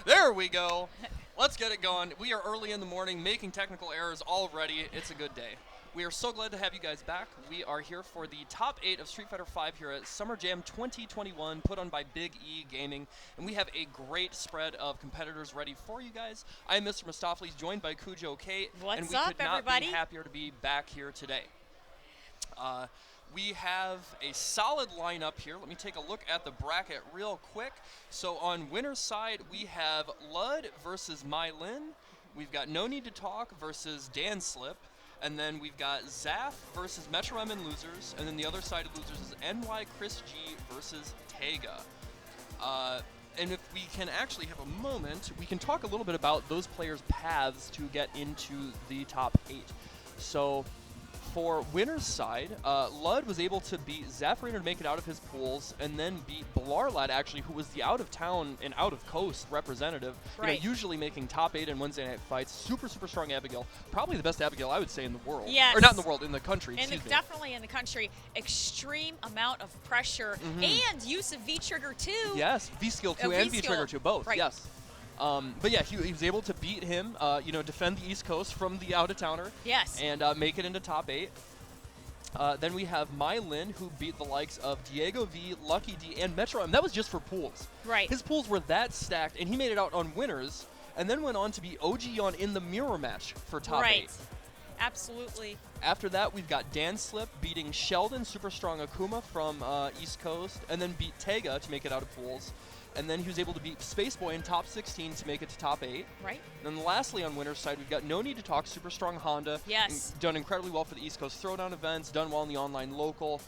There we go. Let's get it going. We are early in the morning, making technical errors already. It's a good day. We are so glad to have you guys back. We are here for the top 8 of Street Fighter V here at Summer Jam 2021, put on by Big E Gaming. And we have a great spread of competitors ready for you guys. I am Mr. Mustafli, joined by Cujo Kate. What's and we up, could not everybody? be happier to be back here today. We have a solid lineup here. Let me take a look at the bracket real quick. So on winner's side, we have Lud versus Mylin. We've got No Need to Talk versus Dan Slip. And then we've got Zaf versus Metro M in losers. And then the other side of losers is NY Chris G versus Tega. And if we can actually have a moment, we can talk a little bit about those players' paths to get into the top 8. So for winner's side, Lud was able to beat Zaffarino to make it out of his pools, and then beat Blarlad, actually, who was the out-of-town and out-of-coast representative. Right. You know, usually making top 8 in Wednesday night fights. Super, super strong Abigail. Probably the best Abigail, I would say, in the world. Yes. Or not in the world, in the country, Definitely in the country. Extreme amount of pressure and use of V-Trigger, too. Yes, V-Skill 2 and V-Trigger 2, both, right. Yes. But yeah, he was able to beat him, defend the East Coast from the out-of-towner. Yes. And make it into top 8. Then we have Mylin, who beat the likes of Diego V, Lucky D, and Metro M. That was just for pools. Right. His pools were that stacked, and he made it out on winners, and then went on to beat OG Yon in the mirror match for top 8. Right. Absolutely. After that, we've got Dan Slip beating Sheldon, super strong Akuma from East Coast, and then beat Tega to make it out of pools. And then he was able to beat Spaceboy in top 16 to make it to top 8. Right. And then lastly, on winner's side, we've got No Need to Talk, super strong Honda. Yes. Done incredibly well for the East Coast Throwdown events, done well in the online local.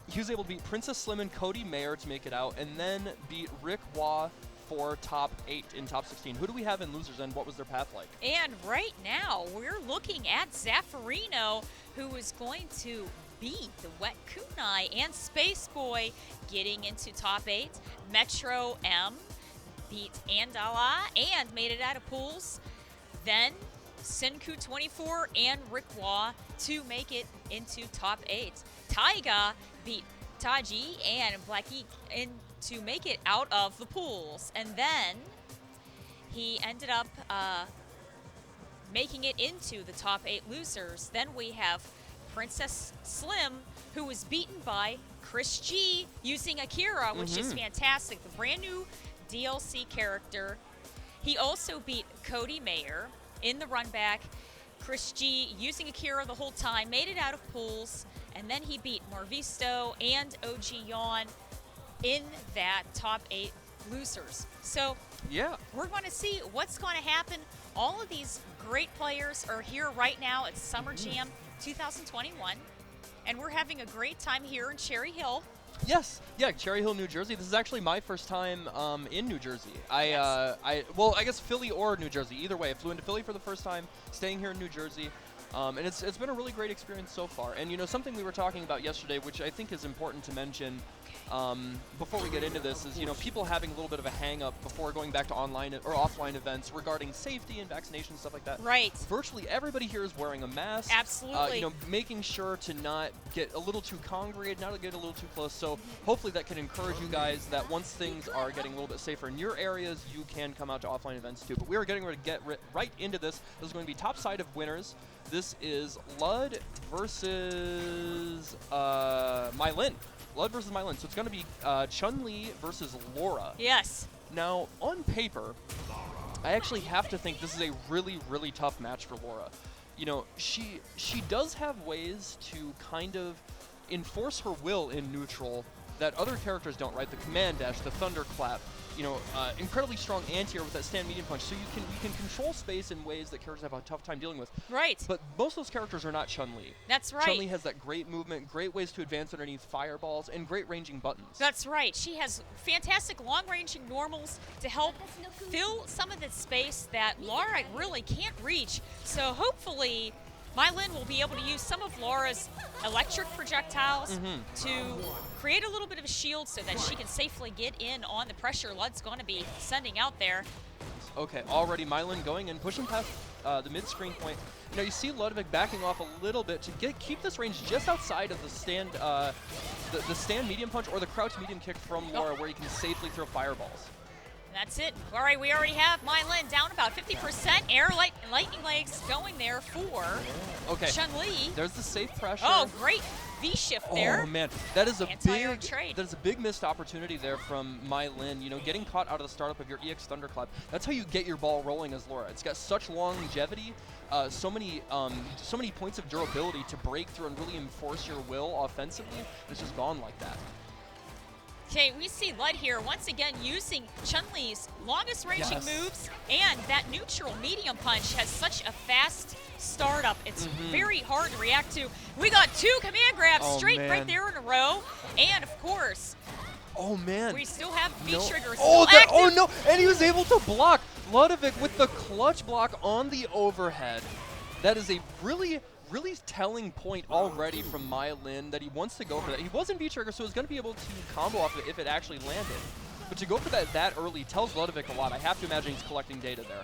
He was able to beat Princess Slim and Cody Mayer to make it out, and then beat Rick Wah for top 8 in top 16. Who do we have in losers, and what was their path like? And right now, we're looking at Zaffarino, who is going to beat the Wet Kunai and Space Boy, getting into top 8. Metro M beat Andala and made it out of pools. Then Senku 24 and Rikwa to make it into top 8. Taiga beat Taji and Blackie to make it out of the pools. And then he ended up making it into the top 8 losers. Then we have Princess Slim, who was beaten by Chris G using Akira, which is fantastic. The brand new DLC character. He also beat Cody Mayer in the run back. Chris G using Akira the whole time, made it out of pools, and then he beat Marvisto and OG Yon in that top 8 losers. So Yeah. we're going to see what's going to happen. All of these great players are here right now at Summer Jam 2021, and we're having a great time here in Cherry Hill. Yes. Yeah, Cherry Hill, New Jersey. This is actually my first time in New Jersey. Yes. I guess Philly or New Jersey. Either way, I flew into Philly for the first time, staying here in New Jersey. And it's been a really great experience so far. And, something we were talking about yesterday, which I think is important to mention before we get into this, is, people having a little bit of a hang-up before going back to online or offline events regarding safety and vaccination, stuff like that. Right. Virtually everybody here is wearing a mask. Absolutely. Making sure to not get a little too congregated, not to get a little too close. So hopefully that can encourage you guys that once things are getting a little bit safer in your areas, you can come out to offline events too. But we are getting ready to get right into this. This is going to be top side of winners. This is Lud versus Mylin. Lud versus Mylin. So it's going to be Chun Li versus Laura. Yes. Now, on paper, I actually have to think this is a really, really tough match for Laura. She does have ways to kind of enforce her will in neutral that other characters don't, right? The command dash, the thunderclap, incredibly strong anti-air with that stand medium punch. So you can control space in ways that characters have a tough time dealing with. Right. But most of those characters are not Chun-Li. That's right. Chun-Li has that great movement, great ways to advance underneath fireballs, and great ranging buttons. That's right. She has fantastic long-ranging normals to help fill some of the space that Laura really can't reach. So hopefully Mylin will be able to use some of Laura's electric projectiles to create a little bit of a shield so that she can safely get in on the pressure Lud's going to be sending out there. Okay, already Mylin going and pushing past the mid-screen point. You see Ludovic backing off a little bit to keep this range just outside of the stand the stand medium punch or the crouch medium kick from Laura where he can safely throw fireballs. That's it. All right, we already have Mylin down about 50%. Air lightning legs going there for Chun Li. There's the safe pressure. Oh, great V-shift there. Oh man, that is a Anti-air trade. big missed opportunity there from Mylin. You know, getting caught out of the startup of your EX Thunderclap. That's how you get your ball rolling as Laura. It's got such longevity, so many points of durability to break through and really enforce your will offensively. It's just gone like that. Okay, we see Lud here once again using Chun-Li's longest ranging moves, and that neutral medium punch has such a fast startup. It's very hard to react to. We got 2 command grabs straight right there in a row, and of course, we still have V-Trigger still active. Oh no, and he was able to block Ludovic with the clutch block on the overhead. That is a really telling point already from Mylin that he wants to go for that. He wasn't V-Trigger, so he was going to be able to combo off of it if it actually landed. But to go for that early tells Ludovic a lot. I have to imagine he's collecting data there.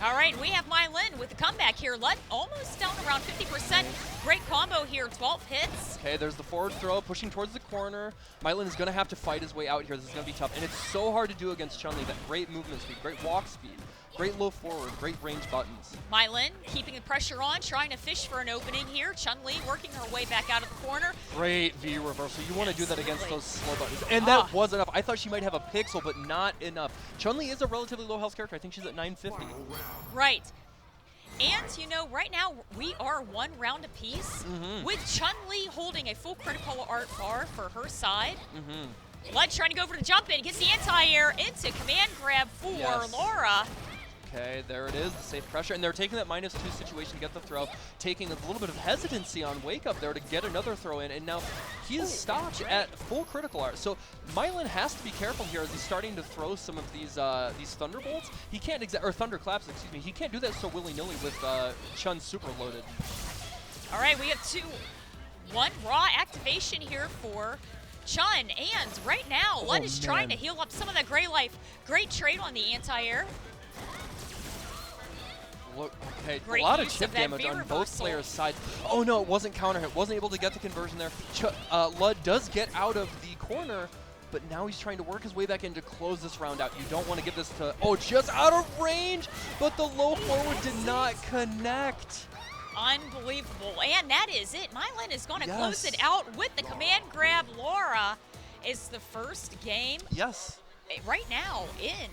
All right, we have Mylin with the comeback here. Lud almost down around 50%. Great combo here, 12 hits. Okay, there's the forward throw, pushing towards the corner. Mylin is going to have to fight his way out here. This is going to be tough. And it's so hard to do against Chun Li. That great movement speed, great walk speed. Great low forward, great range buttons. Mylin keeping the pressure on, trying to fish for an opening here. Chun Li working her way back out of the corner. Great V reversal. You want to do that against those slow buttons. And that was enough. I thought she might have a pixel, but not enough. Chun Li is a relatively low health character. I think she's at 950. Right. And, you know, right now we are 1 round apiece, with Chun Li holding a full critical art bar for her side. Lud trying to go for the jump in, gets the anti-air into command grab for Laura. Okay, there it is, the safe pressure. And they're taking that -2 situation to get the throw, taking a little bit of hesitancy on Wake Up there to get another throw in, and now he is stopped at full critical art. So Mylin has to be careful here as he's starting to throw some of these Thunderbolts. He can't, or Thunderclaps, excuse me. He can't do that so willy-nilly with Chun super loaded. All right, we have 1 raw activation here for Chun, and right now, Lud is trying to heal up some of that gray life. Great trade on the anti-air. Look, okay, Great a lot of use chip of that damage on V-reversal. both players' sides. Oh no, it wasn't counter hit. Wasn't able to get the conversion there. Lud does get out of the corner, but now he's trying to work his way back in to close this round out. You don't want to give this to, just out of range, but the low forward did not connect. Unbelievable, and that is it. Mylin is going to close it out with the command grab. Laura is the first game right now in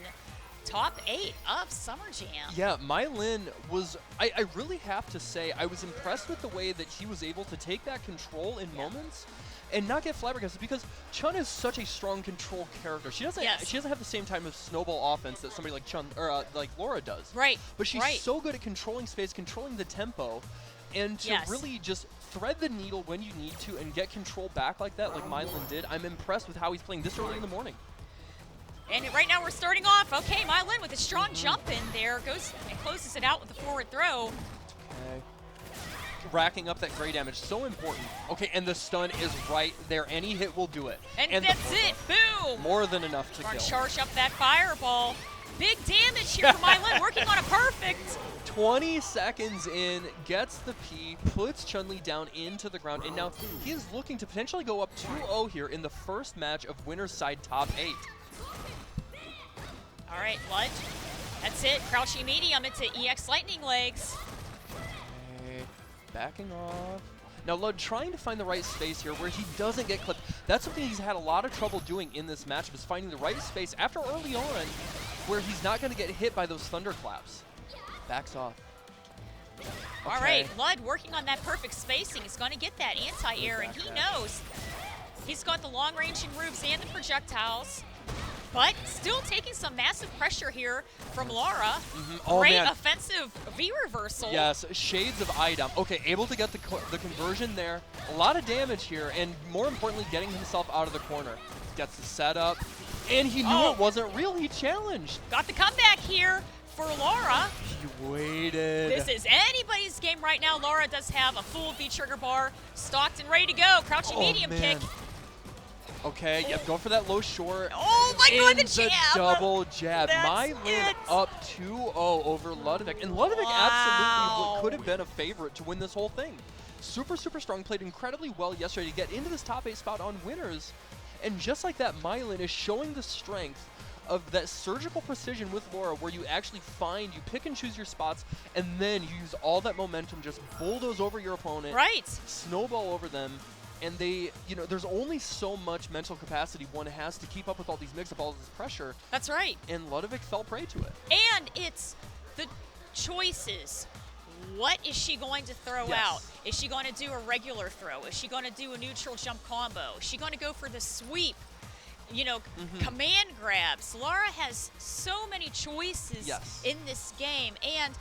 top 8 of Summer Jam. Yeah, Mylin was, I really have to say, I was impressed with the way that he was able to take that control in moments and not get flabbergasted, because Chun is such a strong control character. She doesn't have the same type of snowball offense that somebody like Chun or like Laura does. Right. But she's so good at controlling space, controlling the tempo, and to really just thread the needle when you need to and get control back like that, like Mylin did. I'm impressed with how he's playing this early in the morning. And right now we're starting off. Okay, Mylin with a strong jump in there, goes and closes it out with the forward throw. Okay. Racking up that gray damage, so important. Okay, and the stun is right there. Any hit will do it. And that's it, boom! More than enough to kill. Charge up that fireball. Big damage here for Mylin, working on a perfect. 20 seconds in, gets the P, puts Chun Li down into the ground, and now he is looking to potentially go up 2-0 here in the first match of winner's side top 8. All right, Lud. That's it. Crouching medium into EX Lightning Legs. Okay, backing off. Now, Lud trying to find the right space here where he doesn't get clipped. That's something he's had a lot of trouble doing in this matchup, is finding the right space after early on where he's not going to get hit by those thunderclaps. Backs off. Okay. All right, Lud working on that perfect spacing. He's going to get that anti-air, and he knows he's got the long-ranging moves and the projectiles. But still taking some massive pressure here from Laura. Great offensive V-reversal. Yes, shades of Idom. Okay, able to get the conversion there. A lot of damage here, and more importantly, getting himself out of the corner. Gets the setup, and he knew it wasn't real. He challenged. Got the comeback here for Laura. He waited. This is anybody's game right now. Laura does have a full V-trigger bar stocked and ready to go. Crouching medium kick. Okay, go for that low short. Oh my god, the jab! The double jab. Mylin up 2-0 over Ludovic. And Ludovic absolutely could have been a favorite to win this whole thing. Super, super strong. Played incredibly well yesterday to get into this top 8 spot on winners. And just like that, Mylin is showing the strength of that surgical precision with Laura where you actually you pick and choose your spots, and then you use all that momentum, just bulldoze over your opponent. Right. Snowball over them. And they, there's only so much mental capacity one has to keep up with all these mix-up, all this pressure. That's right. And Ludovic fell prey to it. And it's the choices. What is she going to throw Yes. out? Is she going to do a regular throw? Is she going to do a neutral jump combo? Is she going to go for the sweep? Command grabs. Laura has so many choices Yes. in this game. And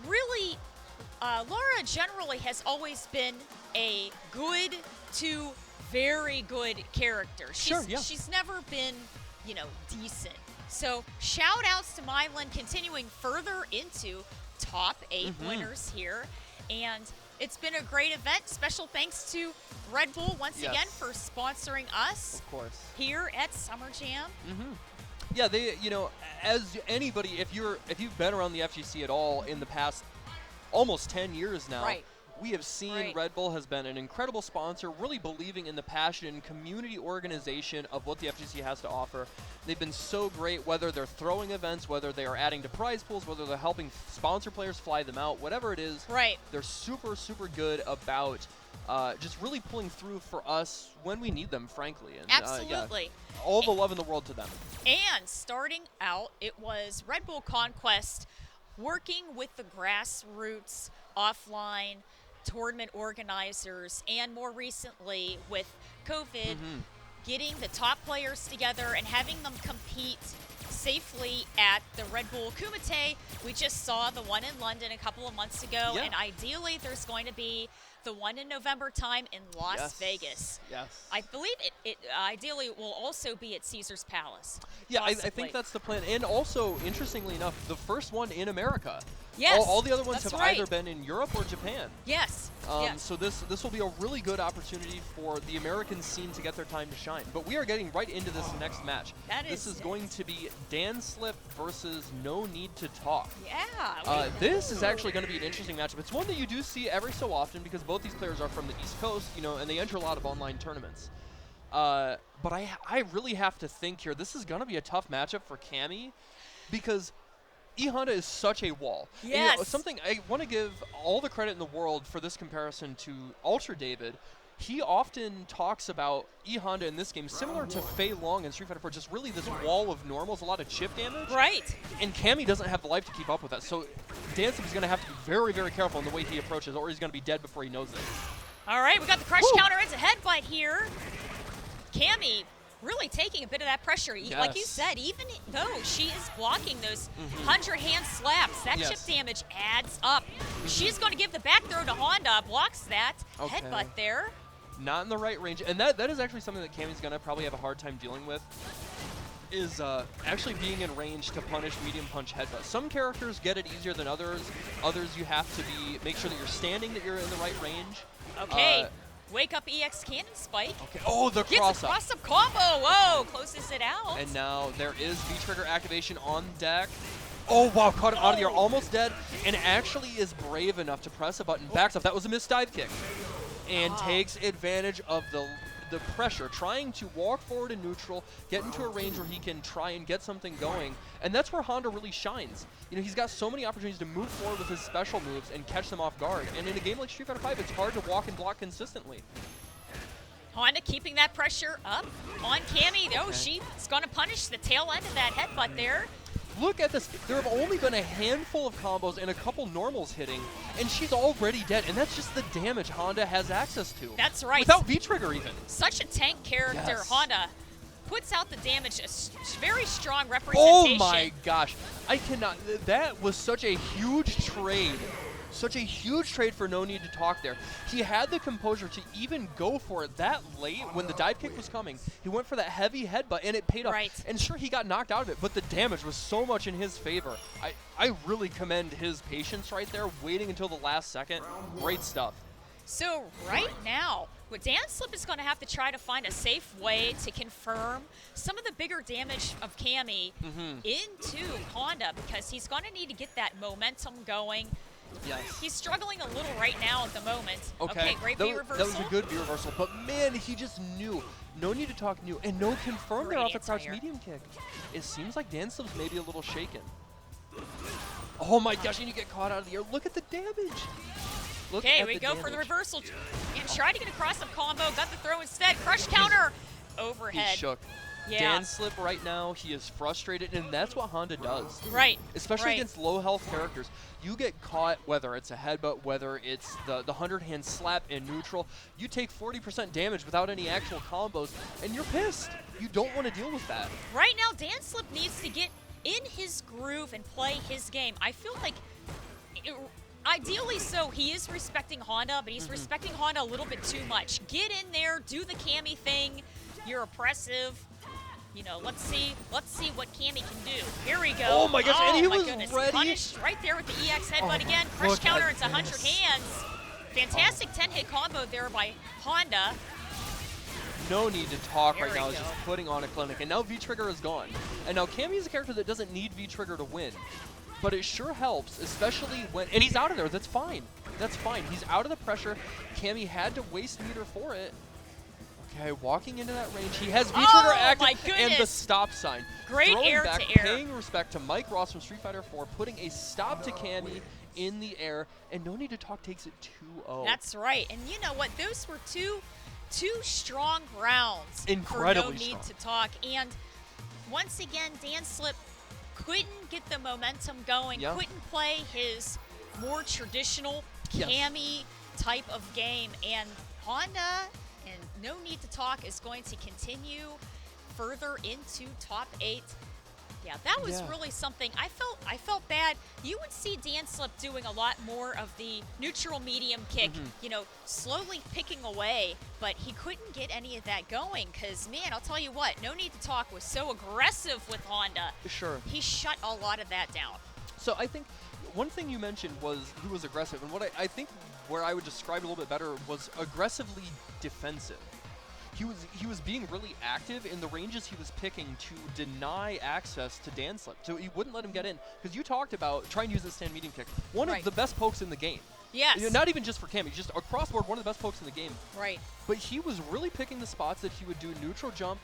really, Laura generally has always been a good to very good character. She's never been, decent. So shout outs to Mylan continuing further into top 8 winners here. And it's been a great event. Special thanks to Red Bull once again for sponsoring us. Of course. Here at Summer Jam. Yeah, they, as anybody, if you've been around the FGC at all in the past almost 10 years now, Right. we have seen Red Bull has been an incredible sponsor, really believing in the passion and community organization of what the FGC has to offer. They've been so great, whether they're throwing events, whether they are adding to prize pools, whether they're helping sponsor players fly them out, whatever it is. Right. They're super, super good about just really pulling through for us when we need them, frankly. And, Absolutely. All the love in the world to them. And starting out, it was Red Bull Conquest working with the grassroots offline tournament organizers, and more recently with COVID, getting the top players together and having them compete safely at the Red Bull Kumite. We just saw the one in London a couple of months ago, and ideally there's going to be the one in November time in Las Vegas. Yes. I believe it ideally will also be at Caesar's Palace. Yeah, I think that's the plan. And also, interestingly enough, the first one in America. Yes. All the other ones have right. either been in Europe or Japan. Yes. Yes. So this will be a really good opportunity for the American scene to get their time to shine. But we are getting right into this next match. This is going to be Dan Slip versus No Need to Talk. Yeah. This is actually going to be an interesting matchup. It's one that you do see every so often because both these players are from the East Coast, and they enter a lot of online tournaments. But I really have to think here. This is going to be a tough matchup for Cammy because E Honda is such a wall. Yes. And, something I want to give all the credit in the world for this comparison to Ultra David. He often talks about E Honda in this game, similar to Fei Long in Street Fighter 4, just really this wall of normals, a lot of chip damage. Right. And Cammy doesn't have the life to keep up with that. So Dancing is going to have to be very, very careful in the way he approaches, or he's going to be dead before he knows it. All right, we got the crush counter into headbutt here. Cammy really taking a bit of that pressure. Like you said, even though she is blocking those 100-hand slaps, that chip damage adds up. She's going to give the back throw to Honda, blocks that headbutt there. Not in the right range. And that is actually something that Cammy's going to probably have a hard time dealing with, is actually being in range to punish medium punch headbutt. Some characters get it easier than others. Others you have to make sure that you're standing, that you're in the right range. Okay. Wake up EX cannon spike. Okay. Oh, the Gets cross a up. cross-up combo. Whoa, closes it out. And now there is V-trigger activation on deck. Oh, wow, caught him out of the air, almost dead, and actually is brave enough to press a button, backs up. That was a missed dive kick. And takes advantage of the pressure, trying to walk forward in neutral, get into a range where he can try and get something going. And that's where Honda really shines. He's got so many opportunities to move forward with his special moves and catch them off guard. And in a game like Street Fighter 5, it's hard to walk and block consistently. Honda keeping that pressure up on Cammy. Oh, she's going to punish the tail end of that headbutt there. Look at this. There have only been a handful of combos and a couple normals hitting, and she's already dead. And that's just the damage Honda has access to. That's right. Without V-trigger even. Such a tank character. Yes. Honda puts out the damage. A very strong representation. Oh my gosh. I cannot. That was such a huge trade. Such a huge trade for No Need to Talk there. He had the composure to even go for it that late when the dive kick was coming. He went for that heavy headbutt, and it paid off. Right. And sure, he got knocked out of it, but the damage was so much in his favor. I really commend his patience right there, waiting until the last second. Great stuff. So right now, Dan Slip is going to have to try to find a safe way to confirm some of the bigger damage of Cammy into Honda, because he's going to need to get that momentum going. Yes. He's struggling a little right now at the moment. Okay, Great V reversal. That was a good V reversal, but man, he just knew No Need to Talk new, and no confirm there off the Great crouch anti-air. medium kick. It seems like Danslip's maybe a little shaken. Oh my gosh, and you get caught out of the air. Look at the damage. Look Okay, at we the go for the damage. reversal. And tried to get a cross-up combo, got the throw instead. Crush counter, overhead. He's shook. Yeah. Danslip right now, he is frustrated, and that's what Honda does. Right. Especially right. against low health characters. You get caught, whether it's a headbutt, whether it's the 100-hand slap in neutral, you take 40% damage without any actual combos, and you're pissed. You don't want to deal with that. Right now, Danslip needs to get in his groove and play his game. I feel like, ideally so, he is respecting Honda, but he's respecting Honda a little bit too much. Get in there, do the Cammy thing. You're oppressive. You know, let's see what Cammy can do. Here we go. Oh my gosh, and he my was goodness. ready. Punished right there with the EX headbutt Oh, again. Crush look counter, at it's 100 this. hands. Fantastic 10-hit combo there by Honda. No Need to Talk There right we now is go. just putting on a clinic, and now V-Trigger is gone. And now Cammy is a character that doesn't need V-Trigger to win, but it sure helps, especially when, and he's out of there, that's fine. That's fine, he's out of the pressure. Cammy had to waste meter for it. Okay, walking into that range, he has V-Trigger Oh, active my and the goodness. stop sign. Great Throwing air back, to air. paying respect to Mike Ross from Street Fighter 4, putting a stop to Cammy in the air, and No Need to Talk takes it 2-0. That's right. And you know what? Those were two strong rounds. Incredibly for No Need strong. to Talk. And once again, Danslip couldn't get the momentum going, Yeah. couldn't play his more traditional Yes. Cammy type of game. And Honda and No Need to Talk is going to continue further into top 8. Yeah, that was Yeah. really something. I felt bad. You would see Danslip doing a lot more of the neutral medium kick, you know, slowly picking away, but he couldn't get any of that going because, man, I'll tell you what, No Need to Talk was so aggressive with Honda. Sure. He shut a lot of that down. So I think one thing you mentioned was he was aggressive, and what I think where I would describe it a little bit better was aggressively defensive. He was being really active in the ranges he was picking to deny access to Danslip, so he wouldn't let him get in. Because you talked about trying to use the stand medium kick, one Right. of the best pokes in the game. Yes. You know, not even just for Cammy, just across board, one of the best pokes in the game. Right. But he was really picking the spots that he would do neutral jump,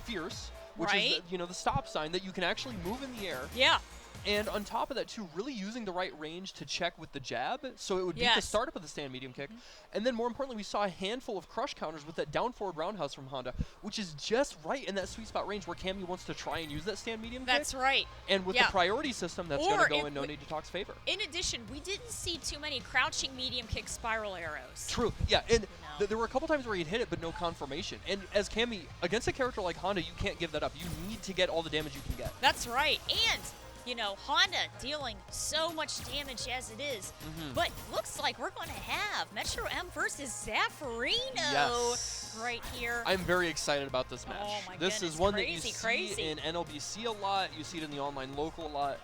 fierce, which is Right. you know, the stop sign that you can actually move in the air. Yeah. And on top of that, too, really using the right range to check with the jab, so it would beat the Yes. startup of the stand medium kick. And then more importantly, we saw a handful of crush counters with that down forward roundhouse from Honda, which is just right in that sweet spot range where Cammy wants to try and use that stand medium That's kick. right. And with Yeah. the priority system, that's Or going to go if in No we- Need to Talk's favor. In addition, we didn't see too many crouching medium kick spiral arrows. True, yeah, and No. there were a couple times where he'd hit it, but no confirmation. And as Cammy, against a character like Honda, you can't give that up. You need to get all the damage you can get. That's right. And, you know, Honda dealing so much damage as it is. But looks like we're going to have Metro M versus Zaffarino Yes. right here. I'm very excited about this match. Oh my This goodness, is one that you crazy, see crazy. in NLBC a lot. You see it in the online local a lot.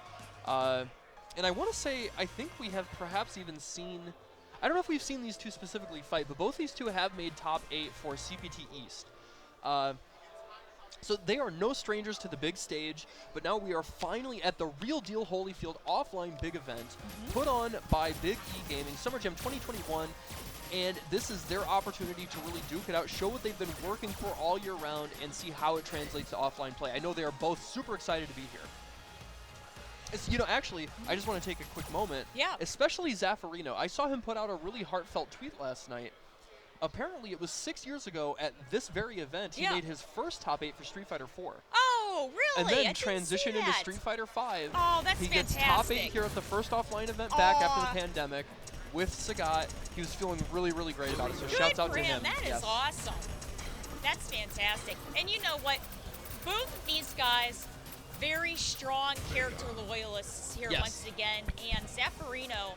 And I want to say, I think we have perhaps even seen, I don't know if we've seen these two specifically fight, but both these two have made top 8 for CPT East. So they are no strangers to the big stage, but now we are finally at the real deal Holyfield offline big event put on by Big E Gaming, Summer Jam 2021. And this is their opportunity to really duke it out, show what they've been working for all year round, and see how it translates to offline play. I know they are both super excited to be here. You know, actually, I just want to take a quick moment. Yeah. Especially Zaffarino. I saw him put out a really heartfelt tweet last night. Apparently, it was 6 years ago at this very event he Yeah. made his first top 8 for Street Fighter 4. Oh, really? And I then didn't see transitioned into that. Street Fighter 5. Oh, that's He gets top 8 fantastic. here at the first offline event back after Aw. the pandemic with Sagat. He was feeling really, really great about it, so Good shouts out for to him. him. That is Yes. awesome. That's fantastic. And you know what? Both of these guys, very strong character loyalists here Yes. once again. And Zaffarino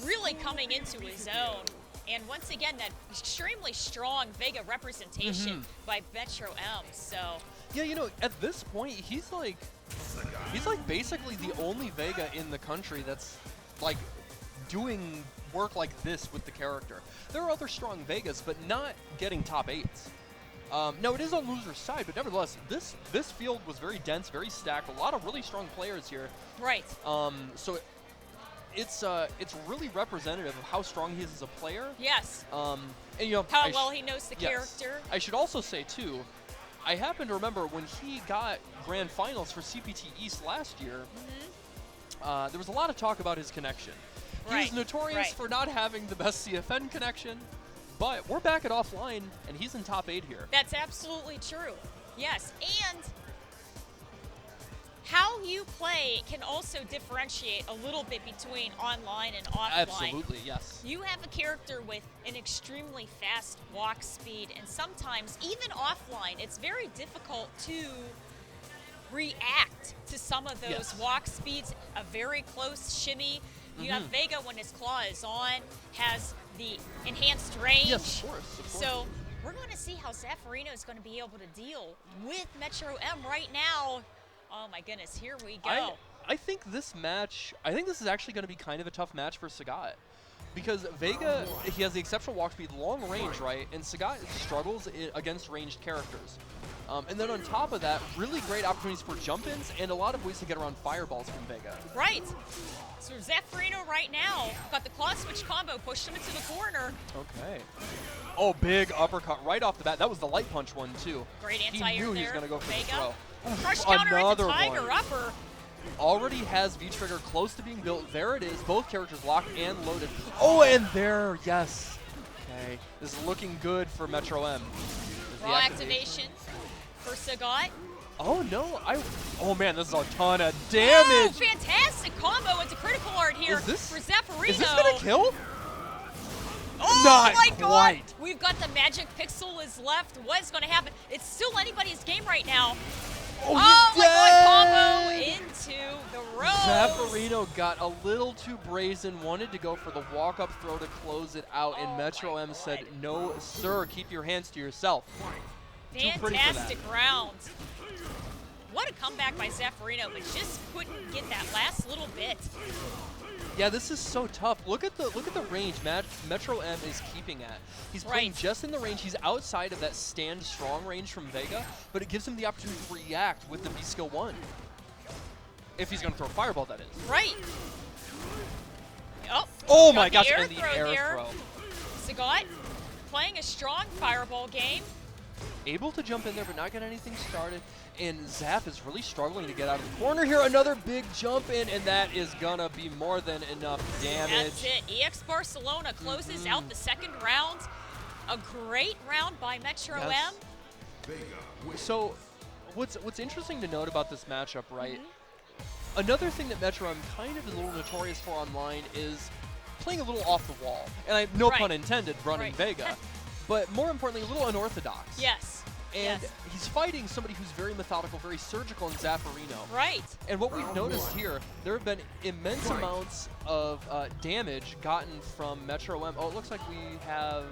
really coming into his own. And once again, that extremely strong Vega representation by Metro M. So, Yeah, you know, at this point, he's like basically the only Vega in the country that's like doing work like this with the character. There are other strong Vegas, but not getting top 8s. Now, it is on loser's side, but nevertheless, this field was very dense, very stacked. A lot of really strong players here. right. So it's really representative of how strong he is as a player. Yes. And you know How well he knows the yes. character. I should also say too, I happen to remember when he got grand finals for CPT East last year. There was a lot of talk about his connection. He was notorious for not having the best CFN connection, but we're back at offline, and he's in top 8 here. That's absolutely true. Yes, and how you play can also differentiate a little bit between online and offline. Absolutely, yes. You have a character with an extremely fast walk speed, and sometimes, even offline, it's very difficult to react to some of those walk speeds. A very close shimmy. You have Vega, when his claw is on, has the enhanced range. Yes, of course. So we're going to see how Zaffarino is going to be able to deal with Metro M right now. Oh my goodness, here we go. I think this is actually going to be kind of a tough match for Sagat. Because Vega, he has the exceptional walk speed, long range, right? And Sagat struggles against ranged characters. And then on top of that, really great opportunities for jump-ins and a lot of ways to get around fireballs from Vega. Right. So Zaffarino right now got the claw switch combo, pushed him into the corner. Okay. Oh, big uppercut right off the bat. That was the light punch one, too. Great anti-air there. He knew he was going to go for the throw. Crush counter into Another Tiger one. upper. Already has V-Trigger close to being built. There it is. Both characters locked and loaded. Oh, and there, yes. Okay. This is looking good for Metro M. Raw activation for Sagat. Oh, no. Oh, man, this is a ton of damage. Oh, fantastic combo into critical art here for Zaffarino. Is this going to kill? Oh, Not my God. quite. We've got the magic pixel is left. What is going to happen? It's still anybody's game right now. Oh, my God, combo into the rose. Zaffarino got a little too brazen, wanted to go for the walk-up throw to close it out, and Metro M said, no, sir, keep your hands to yourself. Fantastic round. What a comeback by Zaffarino, but just couldn't get that last little bit. Yeah, this is so tough. Look at the range Metro M is keeping at. He's playing just in the range. He's outside of that stand strong range from Vega, but it gives him the opportunity to react with the B skill 1. If he's going to throw a fireball, that is. Right. Oh my gosh, and the air throw. Sagat playing a strong fireball game. Able to jump in there, but not get anything started. And Zaf is really struggling to get out of the corner here. Another big jump in, and that is gonna be more than enough damage. That's it. EX Barcelona closes out the second round. A great round by Metro M. So, what's interesting to note about this matchup, right? Another thing that Metro M kind of is a little notorious for online is playing a little off the wall. And no pun intended, running Vega. But more importantly, a little unorthodox. Yes. And he's fighting somebody who's very methodical, very surgical in Zaffarino. Right. And what we've noticed here, there have been immense amounts of damage gotten from Metro M. Oh, it looks like we have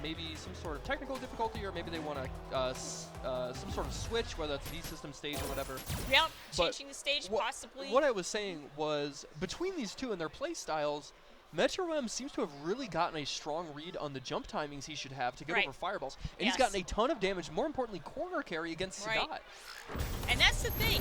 maybe some sort of technical difficulty, or maybe they want some sort of switch, whether it's V-System stage or whatever. Yep, changing the stage possibly. What I was saying was, between these two and their play styles, Metro M seems to have really gotten a strong read on the jump timings he should have to get over fireballs. And he's gotten a ton of damage, more importantly, corner carry against Sagat. And that's the thing.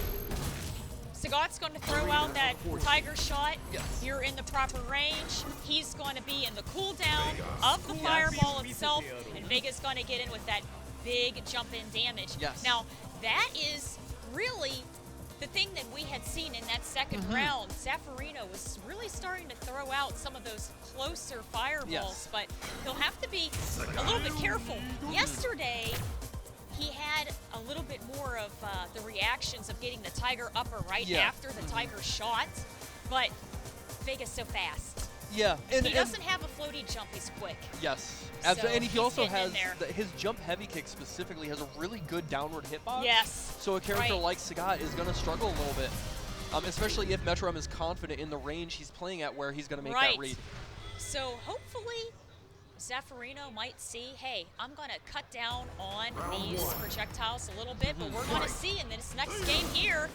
Sagat's going to throw out that Tiger shot. You're in the proper range. He's going to be in the cooldown of the fireball itself. And Vega's going to get in with that big jump-in damage. Now, that is really the thing that we had seen in that second round. Zaffarino was really starting to throw out some of those closer fireballs, but he'll have to be a little bit careful. Yesterday, he had a little bit more of the reactions of getting the Tiger upper after the Tiger shot, but Vega's so fast. Yeah. And he doesn't have a floaty jump, he's quick. Yes. So and he also has, his jump heavy kick specifically has a really good downward hitbox. Yes. So a character like Sagat is going to struggle a little bit, especially if Metro M is confident in the range he's playing at where he's going to make that read. So hopefully Zaffarino might see, hey, I'm going to cut down on these projectiles a little bit, but we're going to see in this next game here.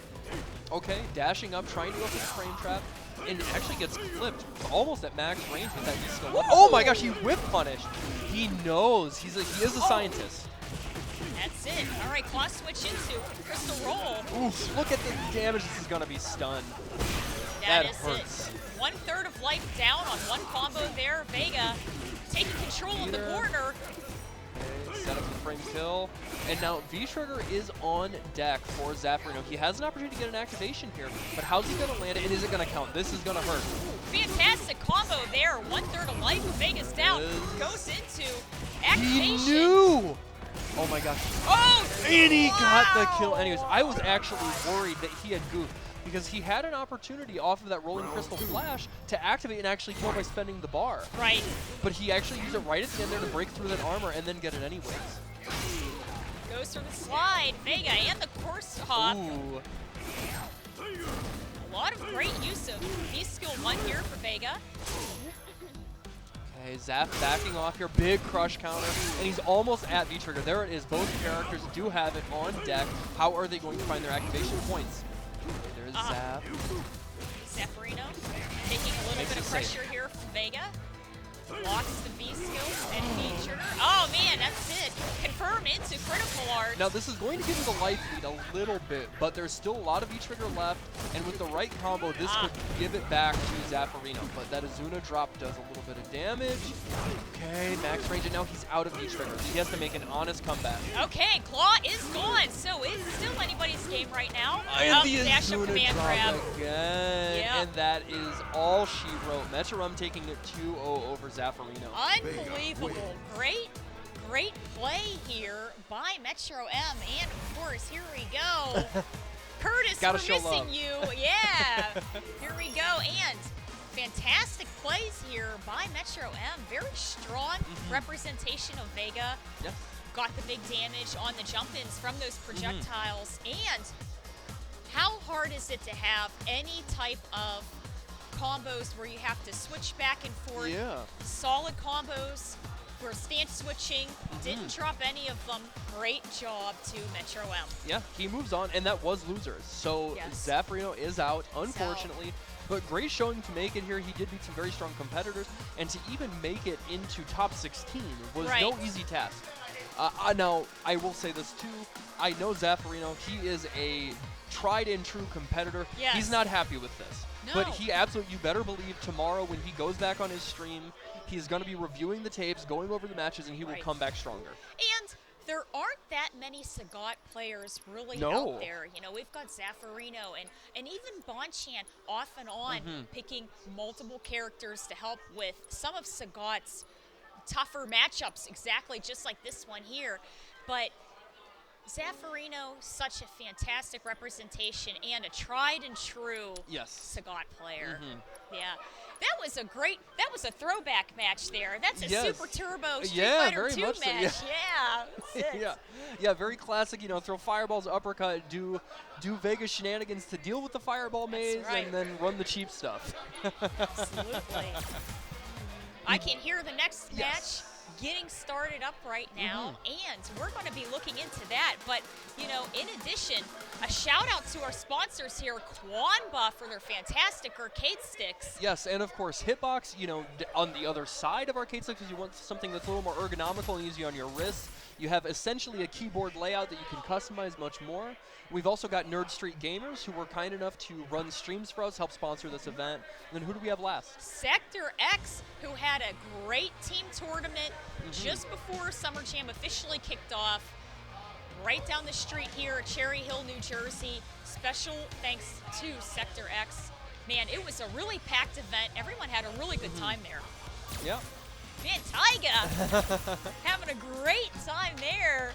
Okay, dashing up, trying to go for the frame trap, and it actually gets clipped almost at max range with that V-skill. Oh my gosh, he whip punished. He knows. He is a scientist. That's it. All right, claw switch into Crystal Roll. Oof, look at the damage. This is going to be stunned. That hurts. it. 1/3 of life down on one combo there. Vega taking control of the corner. Okay, set up the frame kill. And now V-Trigger is on deck for Zaffarino. He has an opportunity to get an activation here, but how's he going to land it, and is it going to count? This is going to hurt. Fantastic combo there. 1/3 of life. Vega's down. Goes into activation. He knew! Oh my gosh. Oh! And he got the kill wow. anyways. I was actually worried that he had goofed because he had an opportunity off of that rolling crystal flash to activate and actually kill by spending the bar. Right. But he actually used it right at the end there to break through that armor and then get it anyways. Goes for the slide. Vega and the course hop. Ooh. A lot of great use of V-Skill 1 here for Vega. Okay, Zaf backing off here, big crush counter, and he's almost at V-Trigger. There it is, both characters do have it on deck. How are they going to find their activation points? Okay, there's Zaf. Zaffarino taking a little bit of pressure here from Vega. Blocks the V-Skill and V-Trigger. Oh man, that's it. Confirm into critical art. Now this is going to give you the life lead a little bit, but there's still a lot of V-Trigger left, and with the right combo, this could give it back to Zaffarino. But that Azuna drop does a little bit of damage. Okay, max range, and now he's out of V-Trigger. He has to make an honest comeback. Okay, Claw is gone, so it's still anybody's game right now. And the dash up Azuna command grab. drop again, Yep. and that is all she wrote. Metrorum taking it 2-0 over Zaffarino. Unbelievable. Great play here by Metro M. And of course, here we go. Curtis, Gotta we're show missing love. you. Yeah. Here we go. And fantastic plays here by Metro M. Very strong representation of Vega. Yep. Got the big damage on the jump-ins from those projectiles. And how hard is it to have any type of combos where you have to switch back and forth? Yeah. Solid combos. We're stance switching. Didn't drop any of them. Great job to Metro M. Yeah, he moves on, and that was losers. So Yes. Zaffarino is out, unfortunately. But great showing to make it here. He did beat some very strong competitors, and to even make it into top 16 was no Right. easy task. Now, I will say this too. I know Zaffarino, he is a tried and true competitor. Yes. He's not happy with this. No. But he absolutely, you better believe tomorrow when he goes back on his stream, he's going to be reviewing the tapes, going over the matches, and he will Right. come back stronger. And there aren't that many Sagat players really No. out there. You know, we've got Zaffarino and even Bonchan off and on picking multiple characters to help with some of Sagat's tougher matchups, exactly just like this one here. But Zaffarino, such a fantastic representation and a tried and true Yes. Sagat player. Yeah. That was a throwback match there. That's a Yes. Super Turbo Street Yeah, Fighter very 2 much so, match. yeah. That's it. Yeah, very classic, throw fireballs, uppercut, do Vega shenanigans to deal with the fireball maze, right. and then run the cheap stuff. Absolutely. I can hear the next Yes. match getting started up right now, and we're going to be looking into that. But, in addition, a shout out to our sponsors here, Quanba, for their fantastic arcade sticks. Yes, and of course, Hitbox, on the other side of arcade sticks, if you want something that's a little more ergonomical and easy on your wrists, you have essentially a keyboard layout that you can customize much more. We've also got Nerd Street Gamers, who were kind enough to run streams for us, help sponsor this event. And then who do we have last? Sector X, who had a great team tournament just before Summer Jam officially kicked off. Right down the street here at Cherry Hill, New Jersey. Special thanks to Sector X. Man, it was a really packed event. Everyone had a really good time there. Yep. Man, Taiga having a great time there.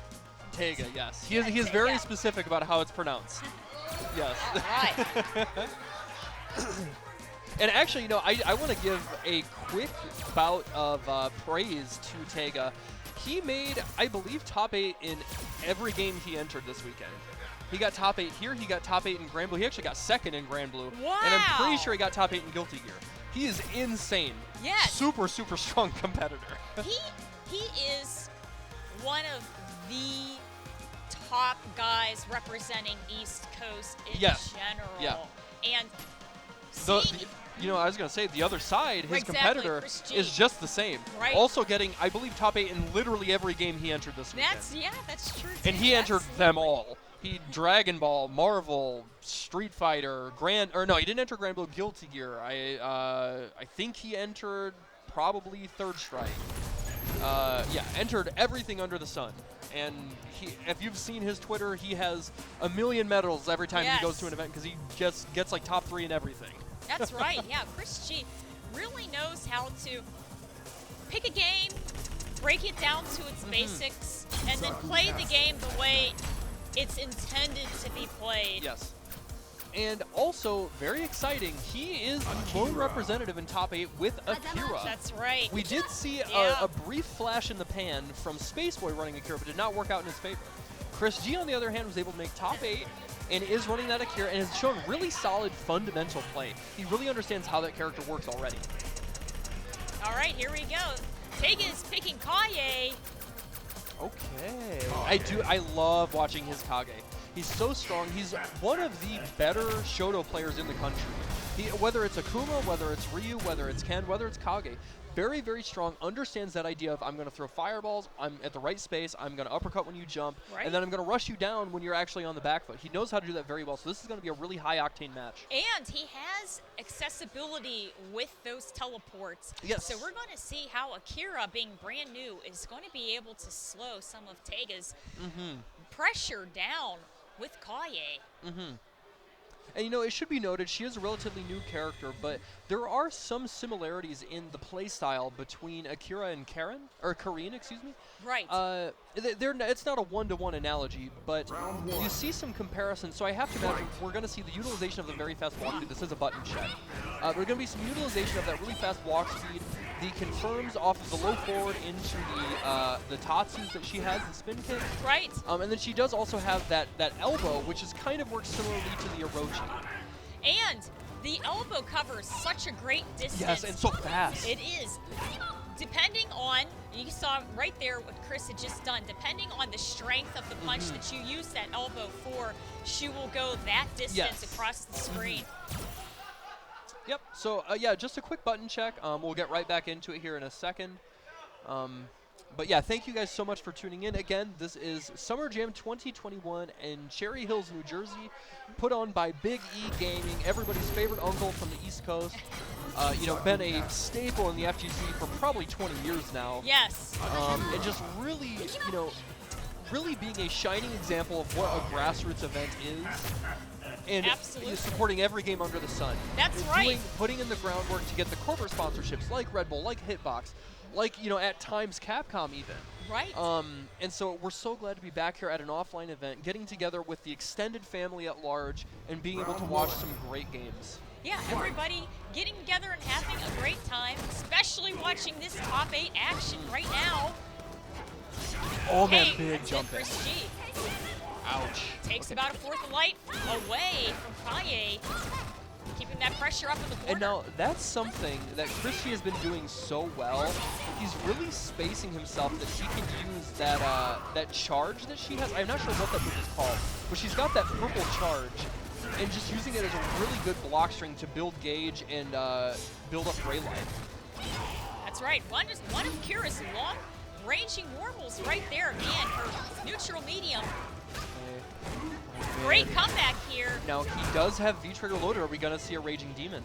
Taiga, yes. He is very Taiga. specific about how it's pronounced. Yes. All right. And actually, I want to give a quick bout of praise to Taiga. He made, I believe, top 8 in every game he entered this weekend. He got top 8 here. He got top 8 in Grand Blue. He actually got second in Grand Blue. Wow. And I'm pretty sure he got top 8 in Guilty Gear. He is insane. Yes. Super, super strong competitor. He is one of the top guys representing East Coast in general. Yeah. And I was going to say, the other side, his Exactly, competitor, Chris G. is just the same. Right. Also getting, I believe, top 8 in literally every game he entered this weekend. That's true. And too. he entered them Absolutely. all. He Dragon Ball, Marvel, Street Fighter, no, he didn't enter Grand Blue, Guilty Gear. I think he entered probably Third Strike. Yeah, entered everything under the sun. And if you've seen his Twitter, he has a million medals every time he goes to an event because he just gets like top 3 in everything. That's right. Yeah, Chris G really knows how to pick a game, break it down to its basics, and then play the game the way it's intended to be played. Yes. And also, very exciting, he is the lone representative in top 8 with Akira. That's right. We did see a brief flash in the pan from Spaceboy running Akira, but did not work out in his favor. Chris G, on the other hand, was able to make top 8 and is running that Akira and has shown really solid fundamental play. He really understands how that character works already. All right, here we go. Tega is picking Kaye. Okay. I love watching his Kage. He's so strong. He's one of the better Shoto players in the country. Whether it's Akuma, whether it's Ryu, whether it's Ken, whether it's Kage, very, very strong, understands that idea of I'm going to throw fireballs, I'm at the right space, I'm going to uppercut when you jump, and then I'm going to rush you down when you're actually on the back foot. He knows how to do that very well, so this is going to be a really high-octane match. And he has accessibility with those teleports. Yes. So we're going to see how Akira, being brand new, is going to be able to slow some of Tega's pressure down with Kaye. And you know, it should be noted, she is a relatively new character, but there are some similarities in the play style between Akira and Karine, excuse me. Right. It's not a one-to-one analogy, but you see some comparisons. So I have to imagine we're going to see the utilization of the very fast walk speed. This is a button check. There's going to be some utilization of that really fast walk speed. The confirms off of the low forward into the tatsus that she has, the spin kick. Right. And then she does also have that elbow, which is kind of works similarly to the Orochi. And the elbow covers such a great distance. Yes, and so fast. It is. Depending on, you saw right there what Chris had just done, depending on the strength of the punch that you use that elbow for, she will go that distance across the screen. Yep, so yeah, just a quick button check. We'll get right back into it here in a second. But yeah, thank you guys so much for tuning in. Again, this is Summer Jam 2021 in Cherry Hills, New Jersey, put on by Big E Gaming, everybody's favorite uncle from the East Coast. You know, been a staple in the FGC for probably 20 years now. Yes. And just really, you know, really being a shining example of what a grassroots event is. And supporting every game under the sun. That's right. Putting in the groundwork to get the corporate sponsorships like Red Bull, like Hitbox, like, you know, at times Capcom even. Right. And so we're so glad to be back here at an offline event, getting together with the extended family at large and being able to watch some great games. Yeah, everybody getting together and having a great time, especially watching this top 8 action right now. Oh man, big jump in. Chris G. Ouch. Takes about a fourth of light away from Kaye, keeping that pressure up in the corner. And now that's something that Chris G has been doing so well. He's really spacing himself that he can use that charge that she has. I'm not sure what that move is called, but she's got that purple charge, and just using it as a really good block string to build gauge and build up ray life. That's right. One of Kira's long-ranging normals right there. Man, her neutral medium. Great comeback here. Now, he does have V-Trigger loaded. Are we going to see a Raging Demon?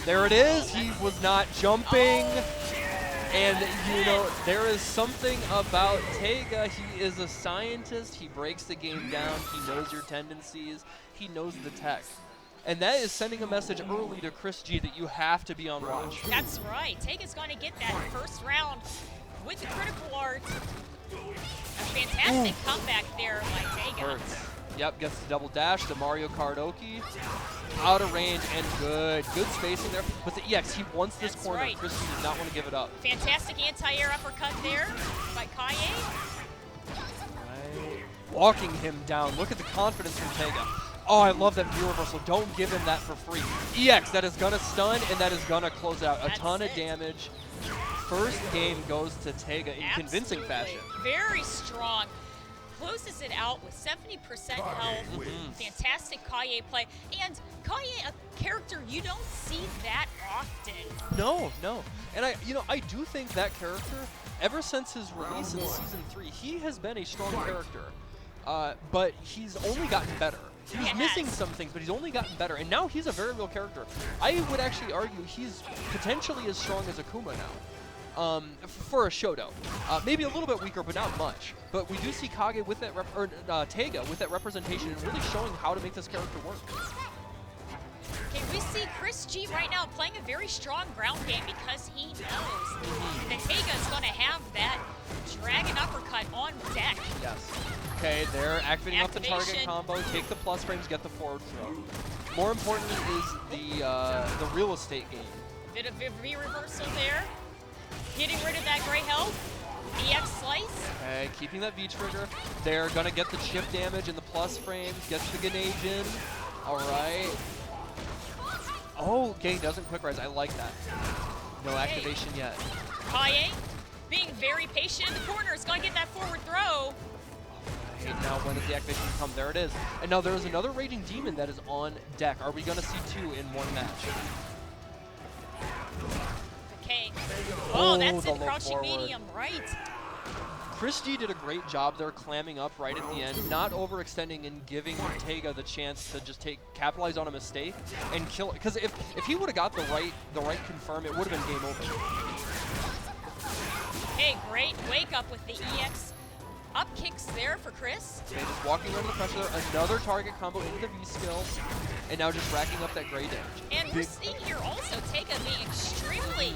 There it is. He was not jumping. And, you know, there is something about Tega. He is a scientist. He breaks the game down. He knows your tendencies. He knows the tech. And that is sending a message early to Chris G that you have to be on watch. That's right. Tega's going to get that first round with the critical art. A fantastic comeback there by Tega. Hurts. Yep, gets the double dash, the Mario Kart Oki. Out of range and good spacing there. But the EX, he wants this corner. Right. Chris G does not want to give it up. Fantastic anti-air uppercut there by Kaye. Right. Walking him down. Look at the confidence from Tega. Oh, I love that view reversal. Don't give him that for free. EX, that is going to stun and that is going to close out. A ton of damage. First game goes to Tega in convincing fashion. Very strong. Closes it out with 70% health. Fantastic Kaye play. And Fakaye, a character you don't see that often. No, no. And I do think that character, ever since his release in Season 3, he has been a strong character. But he's only gotten better. He was missing some things, but he's only gotten better. And now he's a very real character. I would actually argue he's potentially as strong as Akuma now. For a Shoto. Maybe a little bit weaker, but not much. But we do see Kage with that, Taiga with that representation and really showing how to make this character work. Okay, we see Chris G right now playing a very strong ground game because he knows that Taiga is going to have that dragon uppercut on deck. Yes. Okay, they're activating up the target combo, take the plus frames, get the forward throw. More importantly is the real estate game. Bit of V reversal there. Getting rid of that gray health. EX slice. Okay, keeping that V trigger. They're gonna get the chip damage and the plus frames, gets the Grenade in. Alright. Oh, okay, doesn't quick rise. I like that. No activation yet. Kaye being very patient in the corner is gonna get that forward throw. Alright, now when does the activation come? There it is. And now there's another Raging Demon that is on deck. Are we gonna see two in one match? Okay. Oh, that's the in crouching medium, right. Chris G did a great job there, clamming up right at the end, not overextending and giving Taiga the chance to just capitalize on a mistake and kill it. Because if he would have got the right confirm, it would have been game over. Okay, great wake up with the EX up kicks there for Chris. Okay, just walking under the pressure there, another target combo into the V skill, and now just racking up that gray damage. And we're seeing here also Taiga being extremely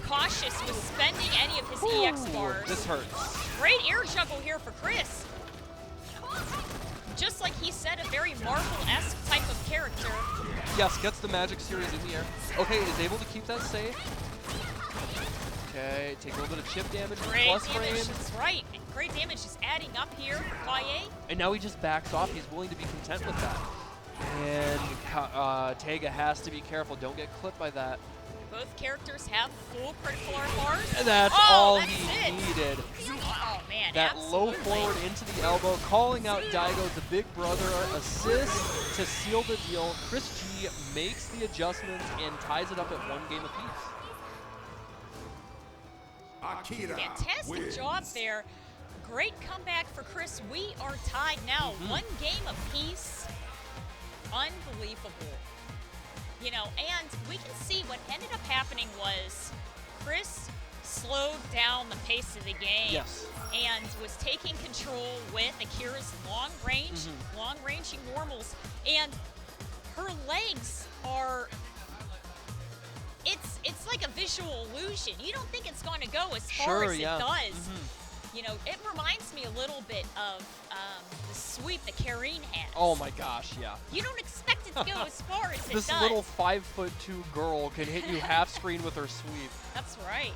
cautious with spending any of his EX bars. This hurts. Great air juggle here for Chris. Just like he said, a very Marvel-esque type of character. Yes, gets the magic series in the air. Okay, is able to keep that safe. Okay, take a little bit of chip damage, Great plus damage, frames. that's right. And great damage is adding up here for Kaye. And now he just backs off. He's willing to be content with that. And Taiga has to be careful. Don't get clipped by that. Both characters have full critical arm bars. And that's all he needed. Oh, man, That absolutely. low forward into the elbow, calling out Daigo, the big brother, assist to seal the deal. Chris G makes the adjustments and ties it up at one game apiece. Akira Fantastic wins. job there. Great comeback for Chris. We are tied now, one game apiece. Unbelievable. You know, and we can see what ended up happening was Chris slowed down the pace of the game. Yes. And was taking control with Akira's long-ranging normals. And her legs are, it's like a visual illusion. You don't think it's going to go as far as it does. You know, it reminds me a little bit of the sweep that Karine has. Oh my gosh, yeah. You don't expect it to go as far as it does. This little 5'2" girl can hit you half screen with her sweep. That's right.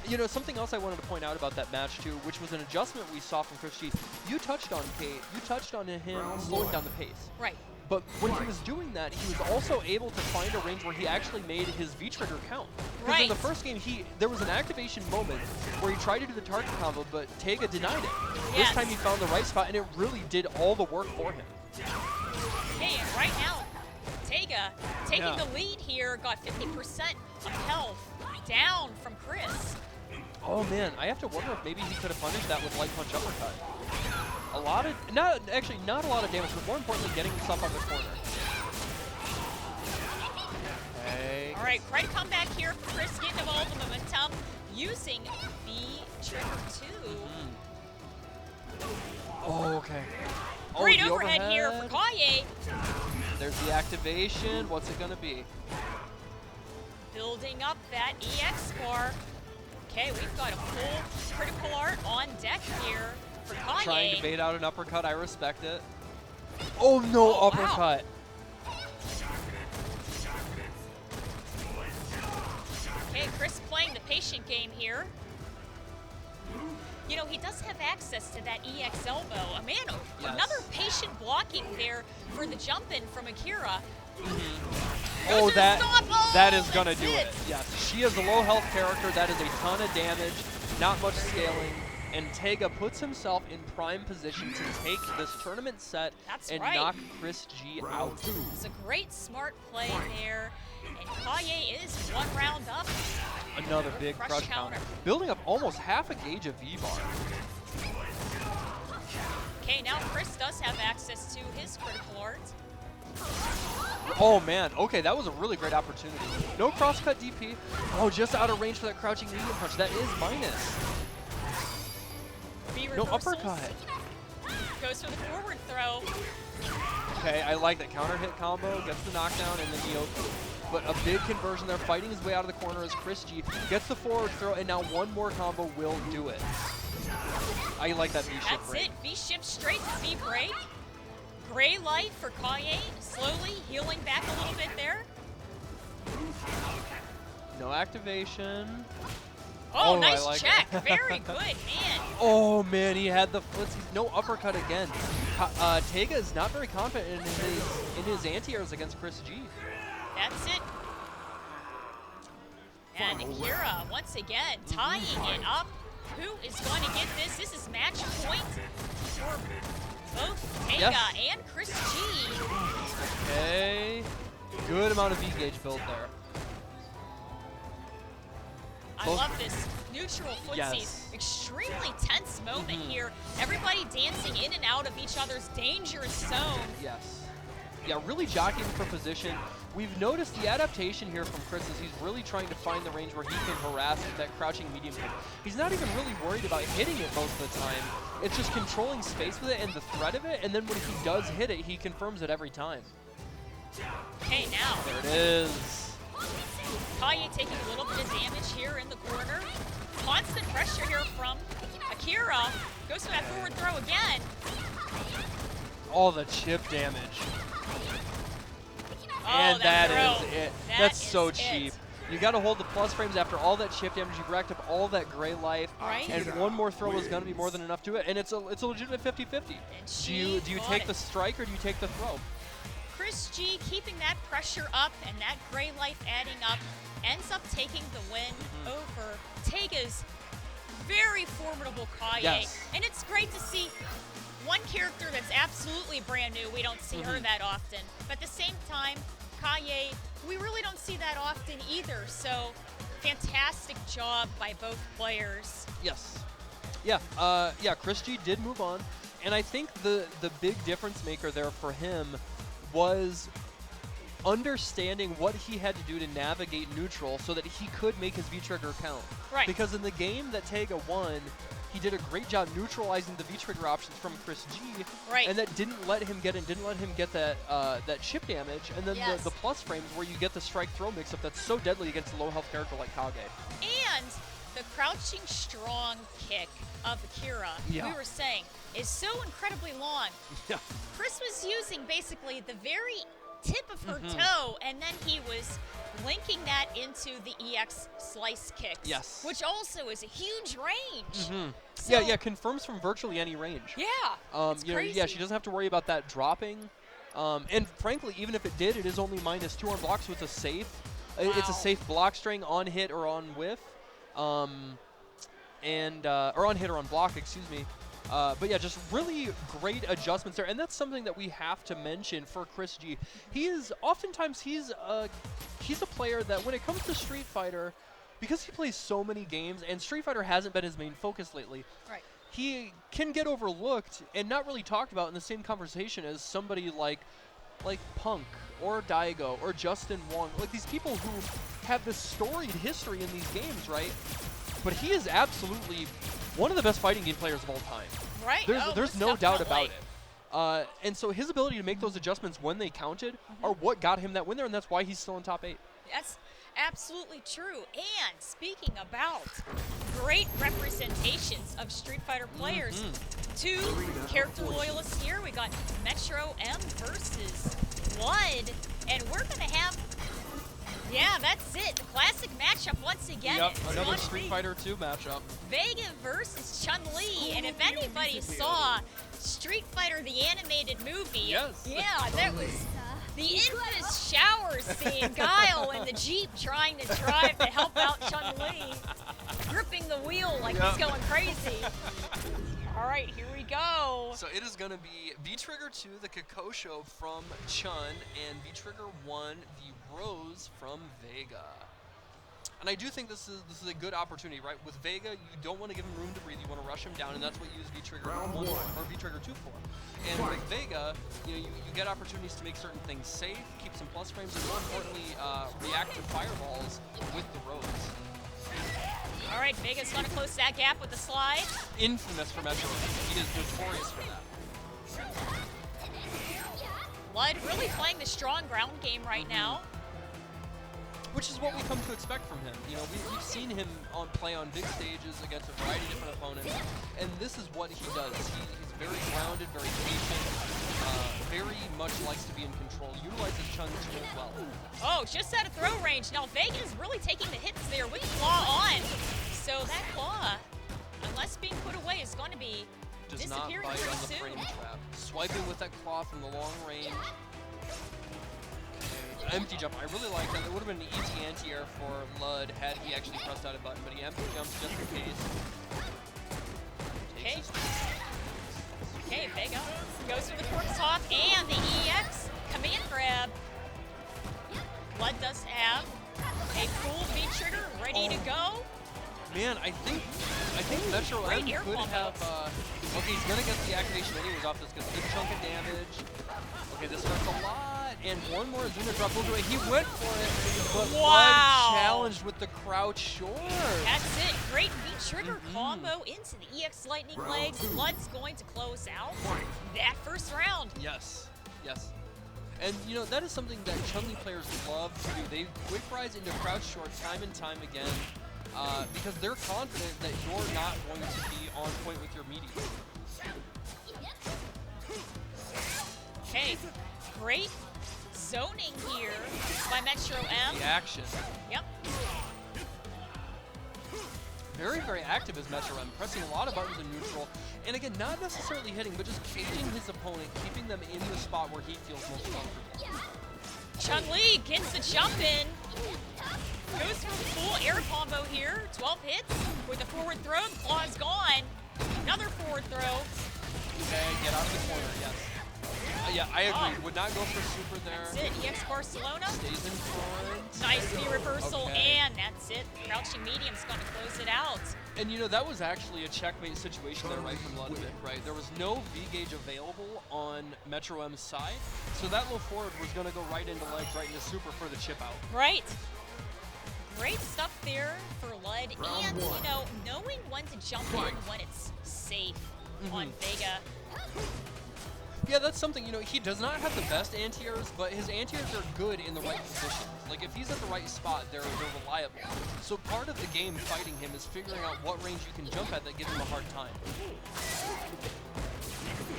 You know, something else I wanted to point out about that match too, which was an adjustment we saw from Chris G. You touched on Kate. You touched on him slowing down the pace. Right. But when he was doing that, he was also able to find a range where he actually made his V-trigger count. Because in the first game, there was an activation moment where he tried to do the target combo, but Taiga denied it. This time he found the right spot, and it really did all the work for him. Hey, and right now, Taiga taking the lead here, got 50% of health down from Chris. Oh man, I have to wonder if maybe he could have punished that with light punch uppercut. A lot of, not a lot of damage, but more importantly, getting himself on the corner. Okay. All right, great comeback here for Chris, getting involved in momentum, using the trigger 2. Oh, okay. Great the overhead here for Kaye. There's the activation. What's it gonna be? Building up that EX bar. Okay, we've got a full critical art on deck here for Kaye. Trying to bait out an uppercut. I respect it. Oh no, uppercut. Wow. Okay, Chris playing the patient game here. You know, he does have access to that EX elbow. Another patient blocking there for the jump-in from Akira. Oh, that is gonna that's do it. Yes, she is a low health character. That is a ton of damage. Not much scaling. And Tega puts himself in prime position to take this tournament set and knock Chris G out. It's a great smart play there. And Kaye is 1 round up. Another big crush counter. Building up almost half a gauge of V-bar. Okay, now Chris does have access to his critical art. Oh man, okay, that was a really great opportunity. No crosscut DP. Oh, just out of range for that crouching medium punch. That is minus. No uppercut. Goes for the forward throw. Okay, I like that counter hit combo, gets the knockdown, and then the open. But a big conversion there, fighting his way out of the corner as Chris G gets the forward throw, and now one more combo will do it. I like that V-shift break. That's it, V-shift straight to V-break. Gray light for Kaye, slowly healing back a little bit there. No activation. Oh, nice like check. Very good, man. Oh, man, he had the footsies. No uppercut again. Tega is not very confident in his anti-airs against Chris G. That's it. And Akira, once again, tying it up. Who is going to get this? This is match point for both Tega and Chris G. Okay. Good amount of V-gauge build there. I love this neutral footsies. Yes. Extremely tense moment here. Everybody dancing in and out of each other's dangerous zone. Yes. Yeah, really jockeying for position. We've noticed the adaptation here from Chris is he's really trying to find the range where he can harass with that crouching medium kick. He's not even really worried about hitting it most of the time. It's just controlling space with it and the threat of it, and then when he does hit it, he confirms it every time. Okay, now. There it is. Kaye taking a little bit of damage here in the corner. Constant pressure here from Akira. Goes for that forward throw again. All the chip damage. Oh, And that is it. That's so is cheap. it. You got to hold the plus frames after all that chip damage. You've racked up all that gray life. Right. And one more throw is going to be more than enough to it. And it's a legitimate 50-50. Do you take the strike or do you take the throw? Chris G keeping that pressure up and that gray life adding up, ends up taking the win over Tega's very formidable Kaye. Yes. And it's great to see one character that's absolutely brand new. We don't see her that often. But at the same time, Kaye, we really don't see that often either. So fantastic job by both players. Yes. Yeah, Chris G did move on. And I think the big difference maker there for him was understanding what he had to do to navigate neutral so that he could make his V-trigger count. Right. Because in the game that Tega won, he did a great job neutralizing the V-trigger options from Chris G. Right. And that didn't let him get that that chip damage. And then the plus frames where you get the strike throw mix-up that's so deadly against a low health character like Kage. And the crouching strong kick of Akira, we were saying, is so incredibly long. Yeah. Chris was using basically the very tip of her toe, and then he was linking that into the EX slice kicks. Yes. Which also is a huge range. So, Yeah, confirms from virtually any range. Yeah. It's crazy. Yeah, she doesn't have to worry about that dropping. And frankly, even if it did, it is only -2 on block, so it's a safe. It's a safe block string on hit or on whiff. Or on hit or on block, excuse me. But yeah, just really great adjustments there, and that's something that we have to mention for Chris G. He's a player that when it comes to Street Fighter, because he plays so many games, and Street Fighter hasn't been his main focus lately, right. he can get overlooked and not really talked about in the same conversation as somebody like Punk or Daigo or Justin Wong, like these people who have this storied history in these games, right? But he is absolutely one of the best fighting game players of all time. Right. There's no doubt about it. And so his ability to make those adjustments when they counted are what got him that win there, and that's why he's still in top 8. That's absolutely true. And speaking about great representations of Street Fighter players, 2 character loyalists here. We got Metro M versus Blood, and we're going to have... Yeah, that's it. The classic matchup once again. Yep, another Street Fighter 2 matchup. Vega versus Chun Li, and if anybody saw Street Fighter the animated movie, yeah, that was the infamous shower scene. Guile in the Jeep trying to drive to help out Chun Li, gripping the wheel wheel like he's going crazy. All right, here we go. So it is going to be V-Trigger 2, the Kakosho from Chun, and V-Trigger 1, the Rose from Vega. And I do think this is a good opportunity, right? With Vega, you don't want to give him room to breathe. You want to rush him down, and that's what you use V-Trigger 1 or V-Trigger 2 for. And with Vega, you get opportunities to make certain things safe, keep some plus frames, and more importantly, react to fireballs with the Rose. All right, Vega's going to close that gap with the slide. Infamous for Metro. He is notorious for that. Lud really playing the strong ground game right now. Which is what we come to expect from him. You know, we've seen him play on big stages against a variety of different opponents, and this is what he does. He's very grounded, very patient, very much likes to be in control, utilizes Chun's tools well. Oh, just out of throw range. Now Vega's really taking the hits there with claw on. So that claw, unless being put away, is going to be disappearing pretty pretty on the soon. frame trap. Swiping with that claw from the long range. Empty jump. I really like that. It would have been an easy anti-air for Lud had he actually pressed out a button, but he empty jumps just in case. Okay. Okay, Vega goes for the corpse hop and the EX command grab. Lud does have a full V-Trigger ready to go. Man, I think Metro M Great air could combo. have. Okay, he's gonna get the activation anyways off this because good chunk of damage. Okay, this hurts a lot, and one more Zuna drop goes away. He went for it, but Wow. Lud challenged with the crouch short. That's it. Great V-Trigger combo into the EX lightning legs. Lud's going to close out that first round. Yes, yes. And you know, that is something that Chun Li players love to do. They quick rise into crouch short time and time again. Because they're confident that you're not going to be on point with your media. Okay, great zoning here by Metro M. The action. Yep. Very, very active as Metro M, pressing a lot of buttons in neutral. And again, not necessarily hitting, but just caging his opponent, keeping them in the spot where he feels most comfortable. Chun Li gets the jump in. Goes for a full air combo here. 12 hits with a forward throw. Claw's gone. Another forward throw. Okay, get out of the corner, yes. Yeah, I agree. Oh. Would not go for super there. That's it. EX Barcelona. Stays in front. Nice V reversal, Okay. and that's it. Crouching medium's going to close it out. And you know, that was actually a checkmate situation there right from Ludwig, right? There was no V-gauge available on Metro M's side, so that low forward was going to go right into legs, right into super for the chip out. Right. Great stuff there for Lud, and you know, knowing when to jump in when it's safe on Vega. Yeah, that's something, you know, he does not have the best anti-airs, but his anti-airs are good in the right positions. Like, if he's at the right spot, they're reliable. So part of the game fighting him is figuring out what range you can jump at that gives him a hard time.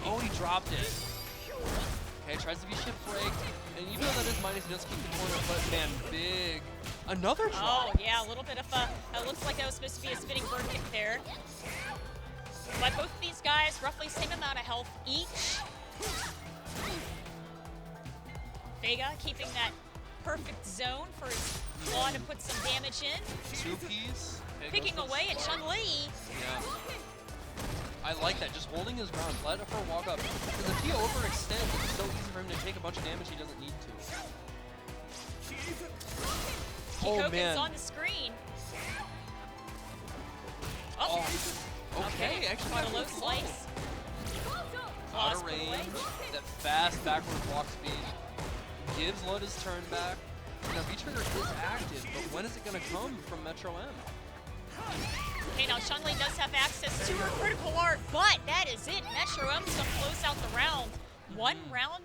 Oh, he dropped it. Okay, tries to be shift break, and even though that is minus, he does keep the corner, but man, big. Another drop. Oh, yeah, a little bit of a, it looks like that was supposed to be a spinning bird kick there. But both of these guys, roughly same amount of health each. Vega keeping that perfect zone for his claw to put some damage in. Two piece. Okay, Picking away at Chun Li. Yeah. I like that, just holding his ground, let her walk up. Because if he overextends, it's so easy for him to take a bunch of damage he doesn't need to. Oh man. on the screen. Oh. Okay, actually on a low slice. Out of range, that fast backward walk speed gives Lud his turn back. Now V-Trigger is active, but when is it going to come from Metro M? Okay, now Chun Li does have access to her critical art, but that is it. Metro M's going to close out the round. One round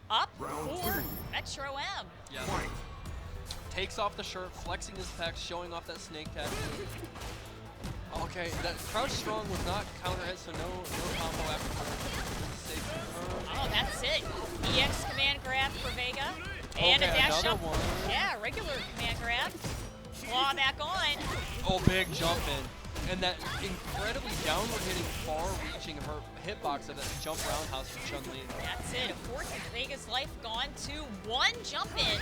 up for Metro M. Yeah. Takes off the shirt, flexing his pecs, showing off that snake tattoo. Okay, that crouch strong was not counter hit, so no combo after. Oh, that's it. EX command grab for Vega. And okay, a dash another up. one. Yeah, regular command grab. Claw back on. Oh, big jump in. And that incredibly downward hitting, far-reaching her hitbox of that jump roundhouse from Chun Li. That's it. A fourth of Vega's life gone to one jump in.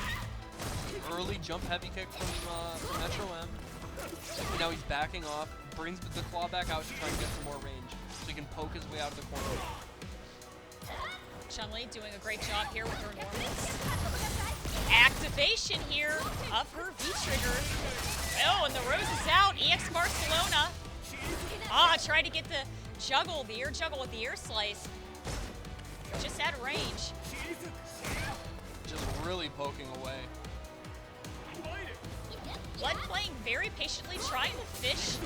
Early jump heavy kick from Metro M. And now he's backing off. brings the claw back out to try and get some more range, so he can poke his way out of the corner. Chun Li doing a great job here with her normals. Activation here of her V-trigger. Oh, and the rose is out. EX Barcelona. Try to get the juggle, the air juggle with the air slice. Just out of range. Just really poking away. Blood playing very patiently, trying to fish.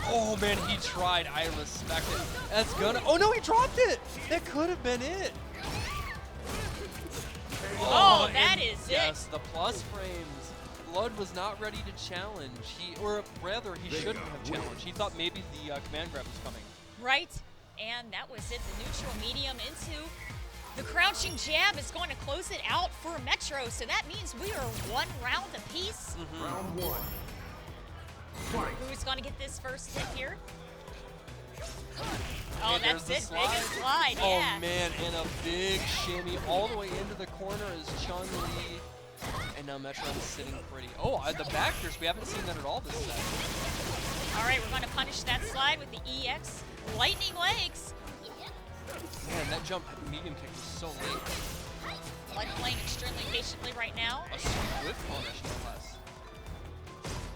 Oh man, he tried. I respect it. That's gonna. Oh no, he dropped it. That could have been it. Oh, that is it. Yes, the plus frames. Blood was not ready to challenge. Or rather, he shouldn't have challenged. He thought maybe the command grab was coming. Right, and that was it. The neutral medium into the crouching jab is going to close it out for Metro. So that means we are 1 round apiece. Round 1. Fight. Who's going to get this first hit here? Oh, Okay, that's there's it. the Big slide, yeah. Oh man, and a big shimmy all the way into the corner is Chun Li. And now Metro is sitting pretty. Oh, the backers, we haven't seen that at all this set. All right, we're going to punish that slide with the EX lightning legs. Man, that jump medium kick was so late. Blood playing extremely patiently right now. A sweet whip punish, no less.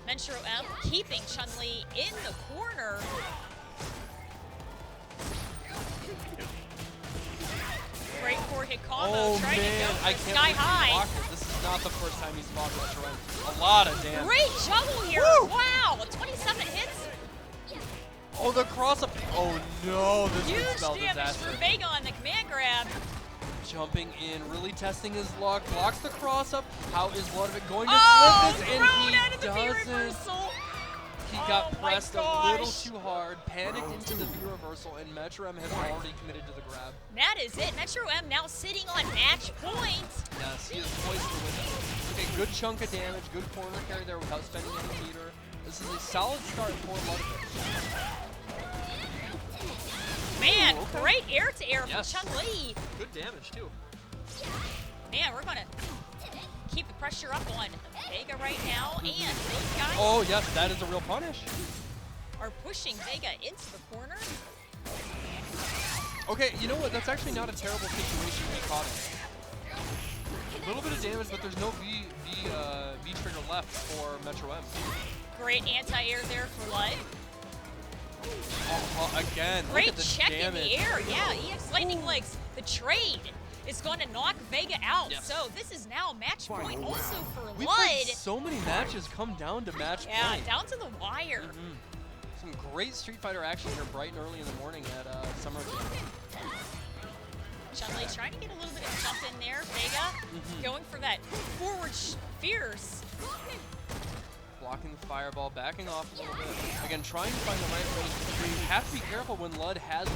Metro M keeping Chun Li in the corner. Great 4-hit combo. Oh Trying to man, go for I the can't sky believe he high. blocked it. This is not the first time he's fought Metro M. A lot of damage. Great juggle here. Woo! Wow, 27 hits. Oh, the cross up. Oh no, this Huge could spell damage disaster. for Vega on the command grab. Jumping in, really testing his luck, blocks the cross up. How is Ludovic going to Oh, flip this? And thrown he out of the V doesn't. reversal. He Oh got my pressed a little gosh. too hard, panicked into the V reversal, and Metro M has already committed to the grab. That is it. Metro M now sitting on match point. Yes, he is poised to win it. Okay, good chunk of damage, good corner carry there without spending any meter. This is a solid start for Ludovic. Man, Ooh, okay. great air-to-air Yes. from Chun Li. Good damage too. Man, we're going to keep the pressure up on Vega right now. And these guys Oh yes, that is a real punish. are pushing Vega into the corner. Okay, you know what? That's actually not a terrible situation to be caught in. A little bit of damage, but there's no V trigger left for Metro M. Great anti-air there for Lud. Again, look Great at the check damage. in the air. Yeah, EX Lightning Legs. The trade is going to knock Vega out. Yes. So this is now match point Final also round. for We've Lud. had so many matches come down to match Yeah, point. down to the wire. Some great Street Fighter action here bright and early in the morning at Summer Jam. Chun Li trying to get a little bit of jump in there. Vega going for that forward fierce. Blocking the fireball, backing off a little bit. Again, trying to find the right range. You have to be careful when Lud has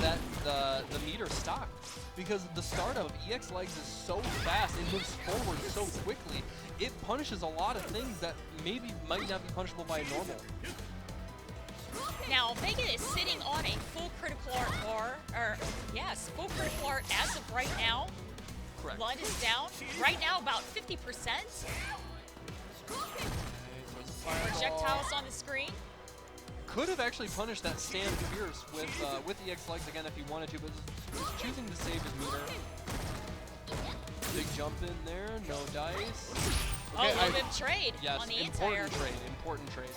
the meter stocked, because the startup of EX Legs is so fast, it moves forward so quickly, it punishes a lot of things that maybe might not be punishable by a normal. Now, Vega is sitting on a full critical art bar, or yes, full critical art as of right now. Correct. Lud is down. Right now, about 50%. Projectiles on the screen. Could have actually punished that stand fierce with EX Legs again if he wanted to, but was choosing to save his meter. Big jump in there, no dice. Oh, a little bit of trade Yes, on the anti-air. important trade.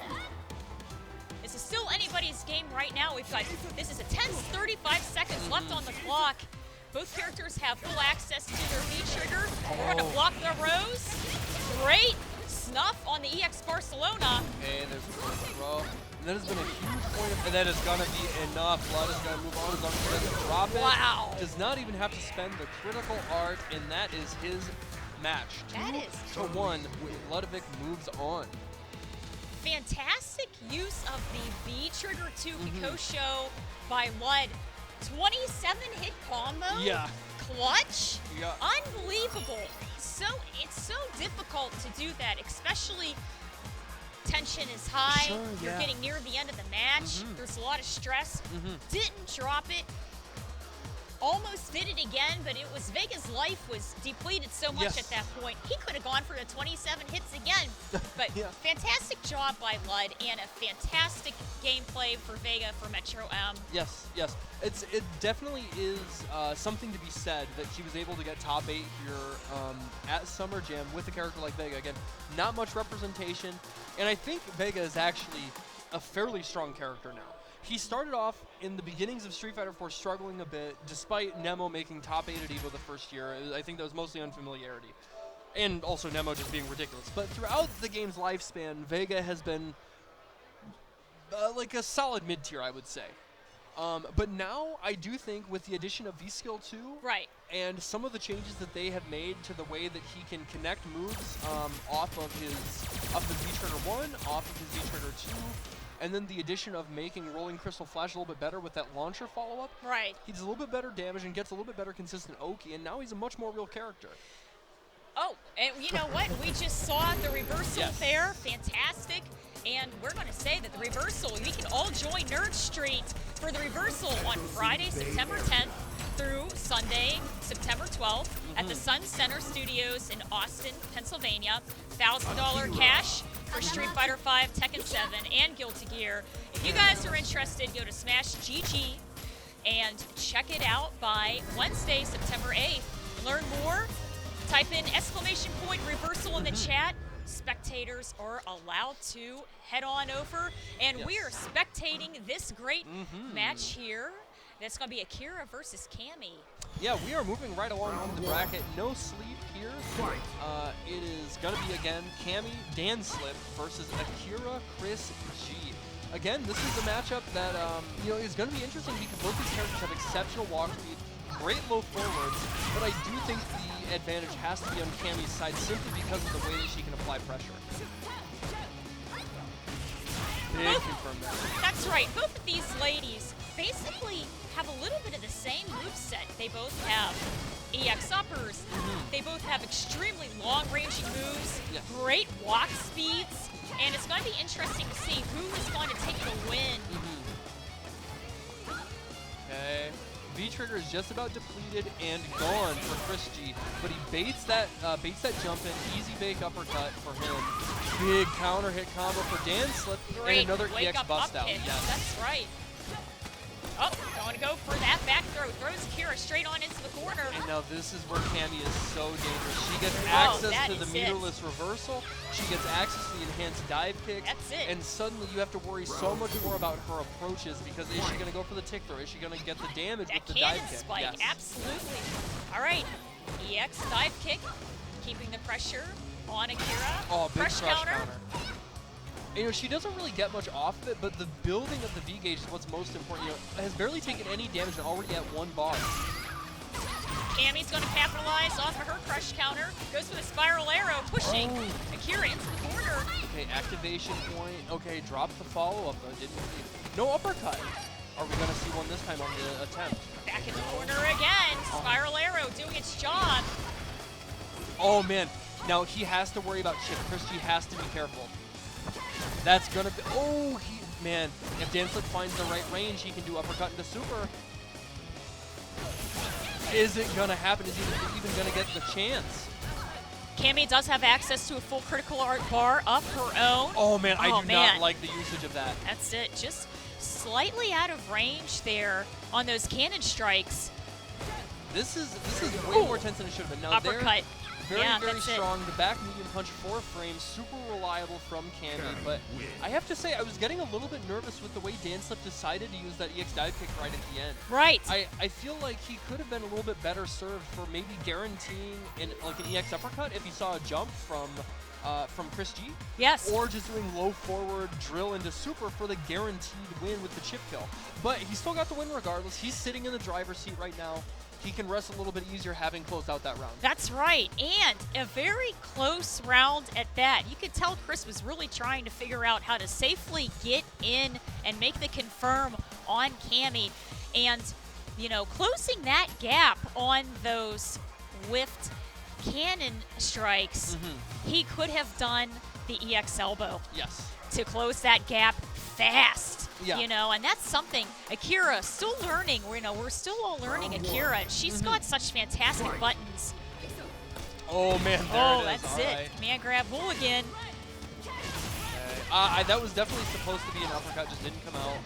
This is still anybody's game right now. We've got, this is a tense 35 seconds left on the clock. Both characters have full access to their V-trigger. We're going to block the rose. Great snuff on the EX Barcelona. Okay, there's a throw. And that has been a huge point and that is going to be enough. Lud is going to move on as long as he doesn't drop it. Wow. Does not even have to spend the critical art, and that is his match. That is 2-1. Ludovic moves on. fantastic use of the V-trigger to Kikosho by Lud. 27 hit combo. Yeah. Clutch. Yeah. Unbelievable. So it's so difficult to do that, especially tension is high. Sure, You're yeah. getting near the end of the match. There's a lot of stress. Didn't drop it. almost did it again, but it was Vega's life was depleted so much Yes. at that point. He could have gone for the 27 hits again. But Yeah. fantastic job by Lud and a fantastic gameplay for Vega for Metro M. Yes, yes. It definitely is something to be said that she was able to get top 8 here at Summer Jam with a character like Vega. Again, not much representation, and I think Vega is actually a fairly strong character now. He started off in the beginnings of Street Fighter 4 struggling a bit, despite Nemo making top 8 at EVO the first year. I think that was mostly unfamiliarity, and also Nemo just being ridiculous. But throughout the game's lifespan, Vega has been like a solid mid-tier, I would say. But now, I do think with the addition of V-Skill 2, Right. and some of the changes that they have made to the way that he can connect moves off of the V-Trigger 1, off of his V-Trigger 2, and then the addition of making Rolling Crystal Flash a little bit better with that launcher follow-up, Right. he does a little bit better damage and gets a little bit better consistent Oki, and now he's a much more real character. Oh, and you know what? We just saw the reversal Yes. there. Fantastic. And we're going to say that the reversal, we can all join Nerd Street for the reversal on Friday, September 10th through Sunday, September 12th at the Sun Center Studios in Austin, Pennsylvania. $1,000 cash for Street Fighter V, Tekken 7, and Guilty Gear. If you guys are interested, go to Smash GG and check it out by Wednesday, September 8th. Learn more. Type in !reversal in the chat. Spectators are allowed to head on over, and we Yes. are spectating this great match here. That's going to be Akira versus Cammy. Yeah, we are moving right along on the bracket. No sleep here. It is going to be, again, Cammy Danslip versus Akira Chris G. Again, this is a matchup that is going to be interesting because both these characters have exceptional walk speed, great low forwards, but I do think the advantage has to be on Cammy's side simply because of the way that she can apply pressure. Big confirm there. That's right. Both of these ladies basically have a little bit of the same moveset. They both have EX uppers. They both have extremely long-ranging moves, Yes. great walk speeds, and it's going to be interesting to see who is going to take the win. Okay. V-Trigger is just about depleted and gone for Chris G, but he baits that jump in, easy bake uppercut for him. Big counter hit combo for Danslip, Great and another wake EX up bust up out. hit. Yes. That's right. Oh, going to go for that back throw. Throws Akira straight on into the corner. And now this is where Cammy is so dangerous. She gets Oh, access that to the is it. meterless reversal. She gets access to the enhanced dive kick. That's it. And suddenly you have to worry so much more about her approaches because is she going to go for the tick throw? Is she going to get the damage That with the dive cannon kick? spike, Yes. absolutely. All right, EX dive kick, keeping the pressure on Akira. Oh, big Crush crush counter. And, she doesn't really get much off of it, but the building of the V-gauge is what's most important. Has barely taken any damage and already at one bar. Cammy's going to capitalize off of her crush counter. Goes for the spiral arrow, pushing Akira into the corner. Okay, activation point. Okay, drop the follow-up though. Didn't see it. No uppercut. Are we going to see one this time on the attempt? Back in the corner again. Spiral arrow doing its job. Oh, man. Now, he has to worry about chip. Chris G has to be careful. That's going to be... Oh, man. If Danslip finds the right range, he can do uppercut into super. Is it going to happen? Is he even going to get the chance? Cammy does have access to a full critical art bar of her own. Oh, man. I do man. not like the usage of that. That's it. Just slightly out of range there on those cannon strikes. This is way more tense than it should have been. Now, Uppercut. Very, Yeah, very that's it. strong. The back medium punch 4 frames, super reliable from Cammy, but I have to say I was getting a little bit nervous with the way Danslip decided to use that EX dive kick right at the end. Right. I feel like he could have been a little bit better served for maybe guaranteeing an EX uppercut if he saw a jump from Chris G. Yes. Or just doing low forward drill into super for the guaranteed win with the chip kill. But he still got the win regardless. He's sitting in the driver's seat right now. He can rest a little bit easier having closed out that round. That's right, and a very close round at that. You could tell Chris was really trying to figure out how to safely get in and make the confirm on Cammy. And, closing that gap on those whiffed cannon strikes, he could have done the EX elbow Yes. to close that gap fast. Yeah. You know, and that's something Akira still learning. We're still all learning Akira. She's got such fantastic buttons. Oh man, there Oh, it is. that's All it. right. Command grab mulligan. Okay. That was definitely supposed to be an uppercut, just didn't come out.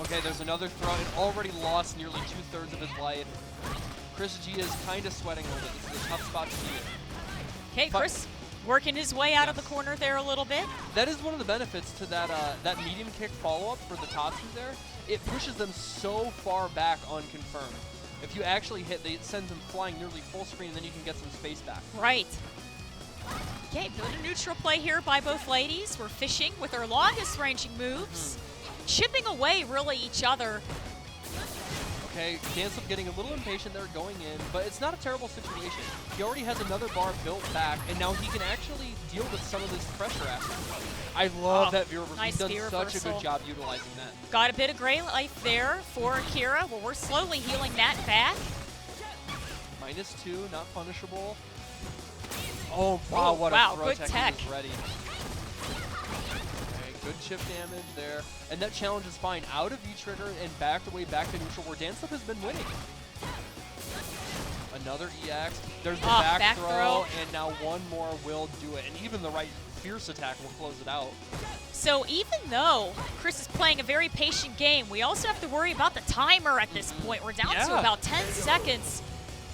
Okay, there's another throw. It already lost nearly 2/3 of his life. Chris G is kind of sweating a little bit. This is a tough spot to be in. Okay, Chris working his way out of the corner there a little bit. That is one of the benefits to that that medium kick follow-up for the Tatsu there. It pushes them so far back on confirmed. If you actually hit, it sends them flying nearly full screen, and then you can get some space back. Right. Okay, good neutral play here by both ladies. We're fishing with our longest ranging moves, chipping away really each other. Okay, Danslip getting a little impatient there going in, but it's not a terrible situation. He already has another bar built back, and now he can actually deal with some of this pressure after. I love that veer reversal. Nice He's done veer such reversal. a good job utilizing that. Got a bit of gray life there for Akira. Well, we're slowly healing that back. -2, not punishable. Oh, wow, what wow, a throw good tech. tech. He was ready. Okay, good chip damage there. And that challenge is fine. Out of V-trigger and backed away back to neutral where Danslip has been winning. Another EX. There's the back throw, and now one more will do it. And even the right fierce attack will close it out. So even though Chris is playing a very patient game, we also have to worry about the timer at this point. We're down to about 10 seconds,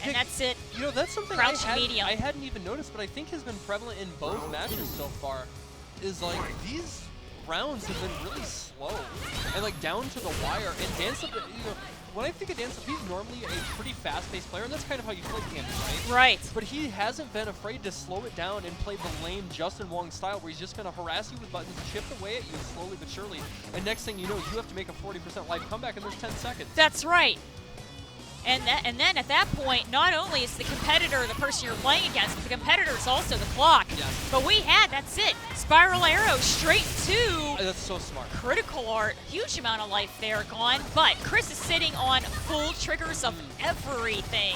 and that's it. You know, that's something Crouch medium. I hadn't even noticed, but I think has been prevalent in both matches so far. Is like these rounds have been really slow and like down to the wire. And Danslip, you know, when I think of Danslip, he's normally a pretty fast-paced player, and that's kind of how you play Cammy, right? Right. But he hasn't been afraid to slow it down and play the lame Justin Wong style, where he's just going to harass you with buttons, chip away at you slowly but surely, and next thing you know, you have to make a 40% life comeback, and there's 10 seconds. That's right. And then at that point, not only is the competitor the person you're playing against, but the competitor is also the clock. Yes. But that's it. Spiral arrow straight to That's so smart. critical art. Huge amount of life there gone. But Chris is sitting on full triggers of everything.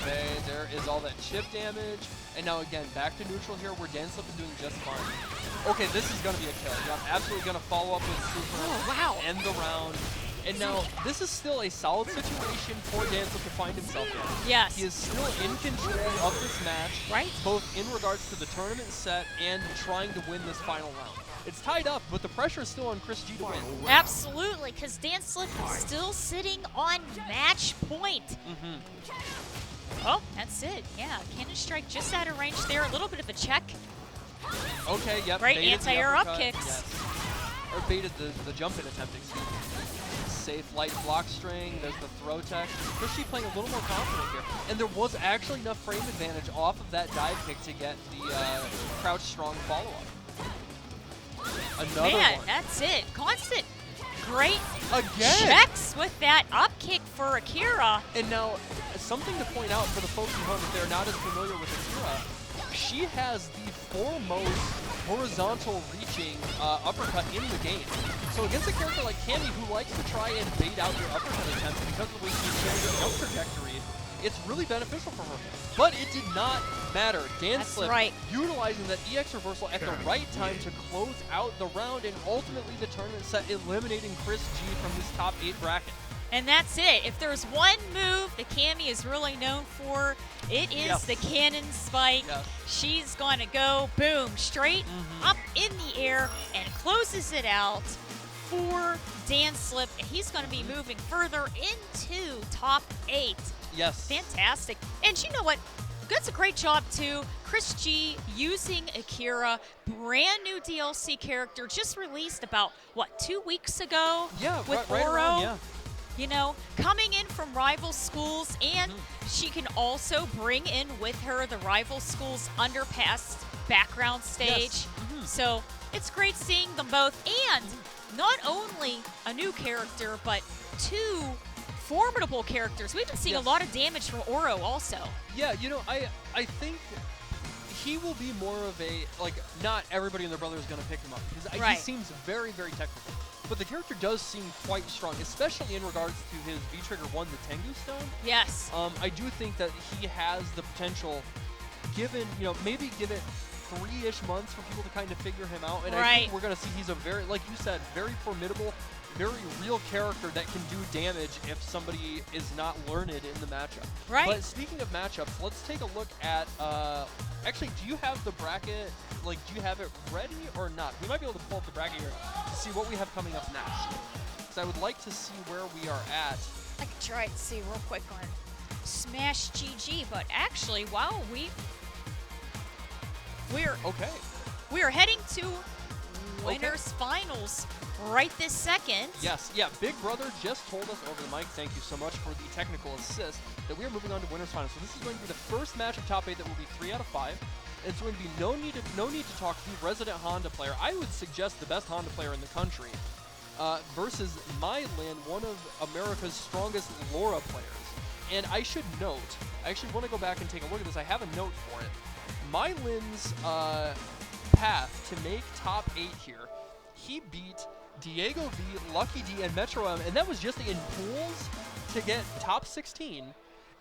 Okay, there is all that chip damage. And now again, back to neutral here where Danslip is doing just fine. Okay, this is going to be a kill. I'm absolutely going to follow up with super. Oh, wow. End the round. And now, this is still a solid situation for Danslip to find himself in. Yes. He is still in control of this match, Right. both in regards to the tournament set and trying to win this final round. It's tied up, but the pressure is still on Chris G to win. Absolutely, because Danslip is still sitting on match point. Oh, that's it. Yeah, cannon strike just out of range there. A little bit of a check. Okay, yep. Great baited the anti-air up uppercut, kicks. Yes. Or baited the jump-in attempt, excuse me. Safe light block string, there's the throw tech. Chris G playing a little more confident here. And there was actually enough frame advantage off of that dive kick to get the crouch strong follow-up. Another Man, one. that's it. Constant great Again! checks with that up kick for Akira. And now, something to point out for the folks at home if they're not as familiar with Akira, she has the foremost horizontal reaching uppercut in the game. So against a character like Cammy who likes to try and bait out your uppercut attempts because of the way she's carrying her jump trajectory, it's really beneficial for her. But it did not matter. Danslip right. utilizing that EX reversal at the right time to close out the round and ultimately the tournament set, eliminating Chris G from this top 8 bracket. And that's it. If there's one move that Cammy is really known for, it is the cannon spike. Yes. She's going to go, boom, straight up in the air and closes it out for Danslip. And he's going to be moving further into top 8. Yes. Fantastic. And you know what? That's a great job, too. Chris G using Akira, brand new DLC character, just released about, 2 weeks ago? Yeah, with right Oro. around, yeah. You know, coming in from rival schools, and she can also bring in with her the rival schools underpass background stage. Yes. So it's great seeing them both, and not only a new character, but 2 formidable characters. We've been seeing a lot of damage from Oro also. Yeah, you know, I think he will be more of a, like, not everybody and their brother is going to pick him up, because he seems very, very technical. But the character does seem quite strong, especially in regards to his V-Trigger 1, the Tengu Stone. Yes. I do think that he has the potential, given, you know, maybe give it 3-ish months for people to kind of figure him out. And I Right. think we're going to see he's a very, like you said, very formidable, very real character that can do damage if somebody is not learned in the matchup. Right. But speaking of matchups, let's take a look at, actually, do you have the bracket, like, do you have it ready or not? We might be able to pull up the bracket here to see what we have coming up next. Because I would like to see where we are at. I can try to see real quick on Smash GG, but actually, wow, Okay. we're heading to winners finals right this second. Yes, yeah, Big Brother just told us over the mic, thank you so much for the technical assist, that we are moving on to winners finals. So this is going to be the first match of top 8 that will be 3 out of 5. And it's going to be no need to talk the resident Honda player. I would suggest the best Honda player in the country versus Mylin, one of America's strongest Laura players. And I should note, I actually want to go back and take a look at this. I have a note for it. Mylin's path to make top 8 here, he beat Diego V, Lucky D, and Metro M, and that was just in pools to get top 16.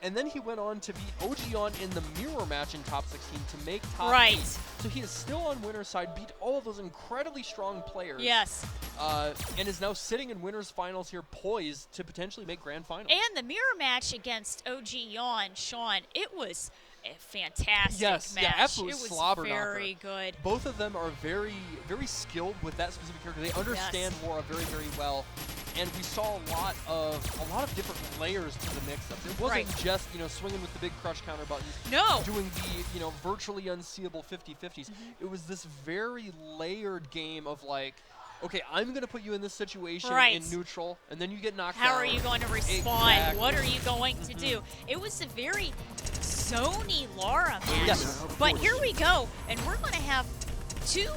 And then he went on to beat Ogion in the mirror match in top 16 to make top 8. So he is still on winner's side, beat all of those incredibly strong players. Yes. And is now sitting in winners finals here, poised to potentially make grand finals. And the mirror match against OG Yon, Sean, it was a fantastic Yes, match. yeah, absolute it was slobber very knocker. good. Both of them are very, very skilled with that specific character. They understand Laura very, very well. And we saw a lot of different layers to the mix-ups. It wasn't just, swinging with the big crush counter buttons. No. Doing the, virtually unseeable 50-50s. It was this very layered game of like, okay, I'm going to put you in this situation in neutral, and then you get knocked How down. are you going to respond? Exactly. What are you going to do? It was a very zony Laura match. Yes. But here we go, and we're going to have two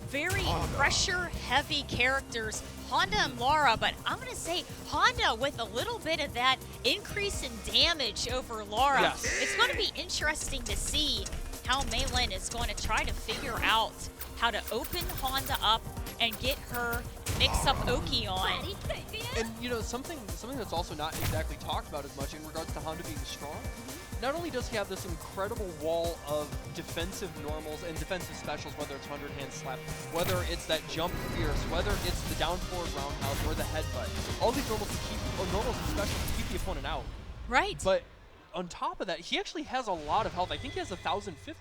very pressure-heavy characters, Honda and Laura, but I'm going to say Honda with a little bit of that increase in damage over Laura. Yes. It's going to be interesting to see how Maylin is going to try to figure out how to open Honda up and get her mix up Oki on. And something that's also not exactly talked about as much in regards to Honda being strong. Not only does he have this incredible wall of defensive normals and defensive specials, whether it's 100-hand slap, whether it's that jump fierce, whether it's the down forward roundhouse or the headbutt, all these normals and specials to keep the opponent out. Right. But on top of that, he actually has a lot of health. I think he has 1,050.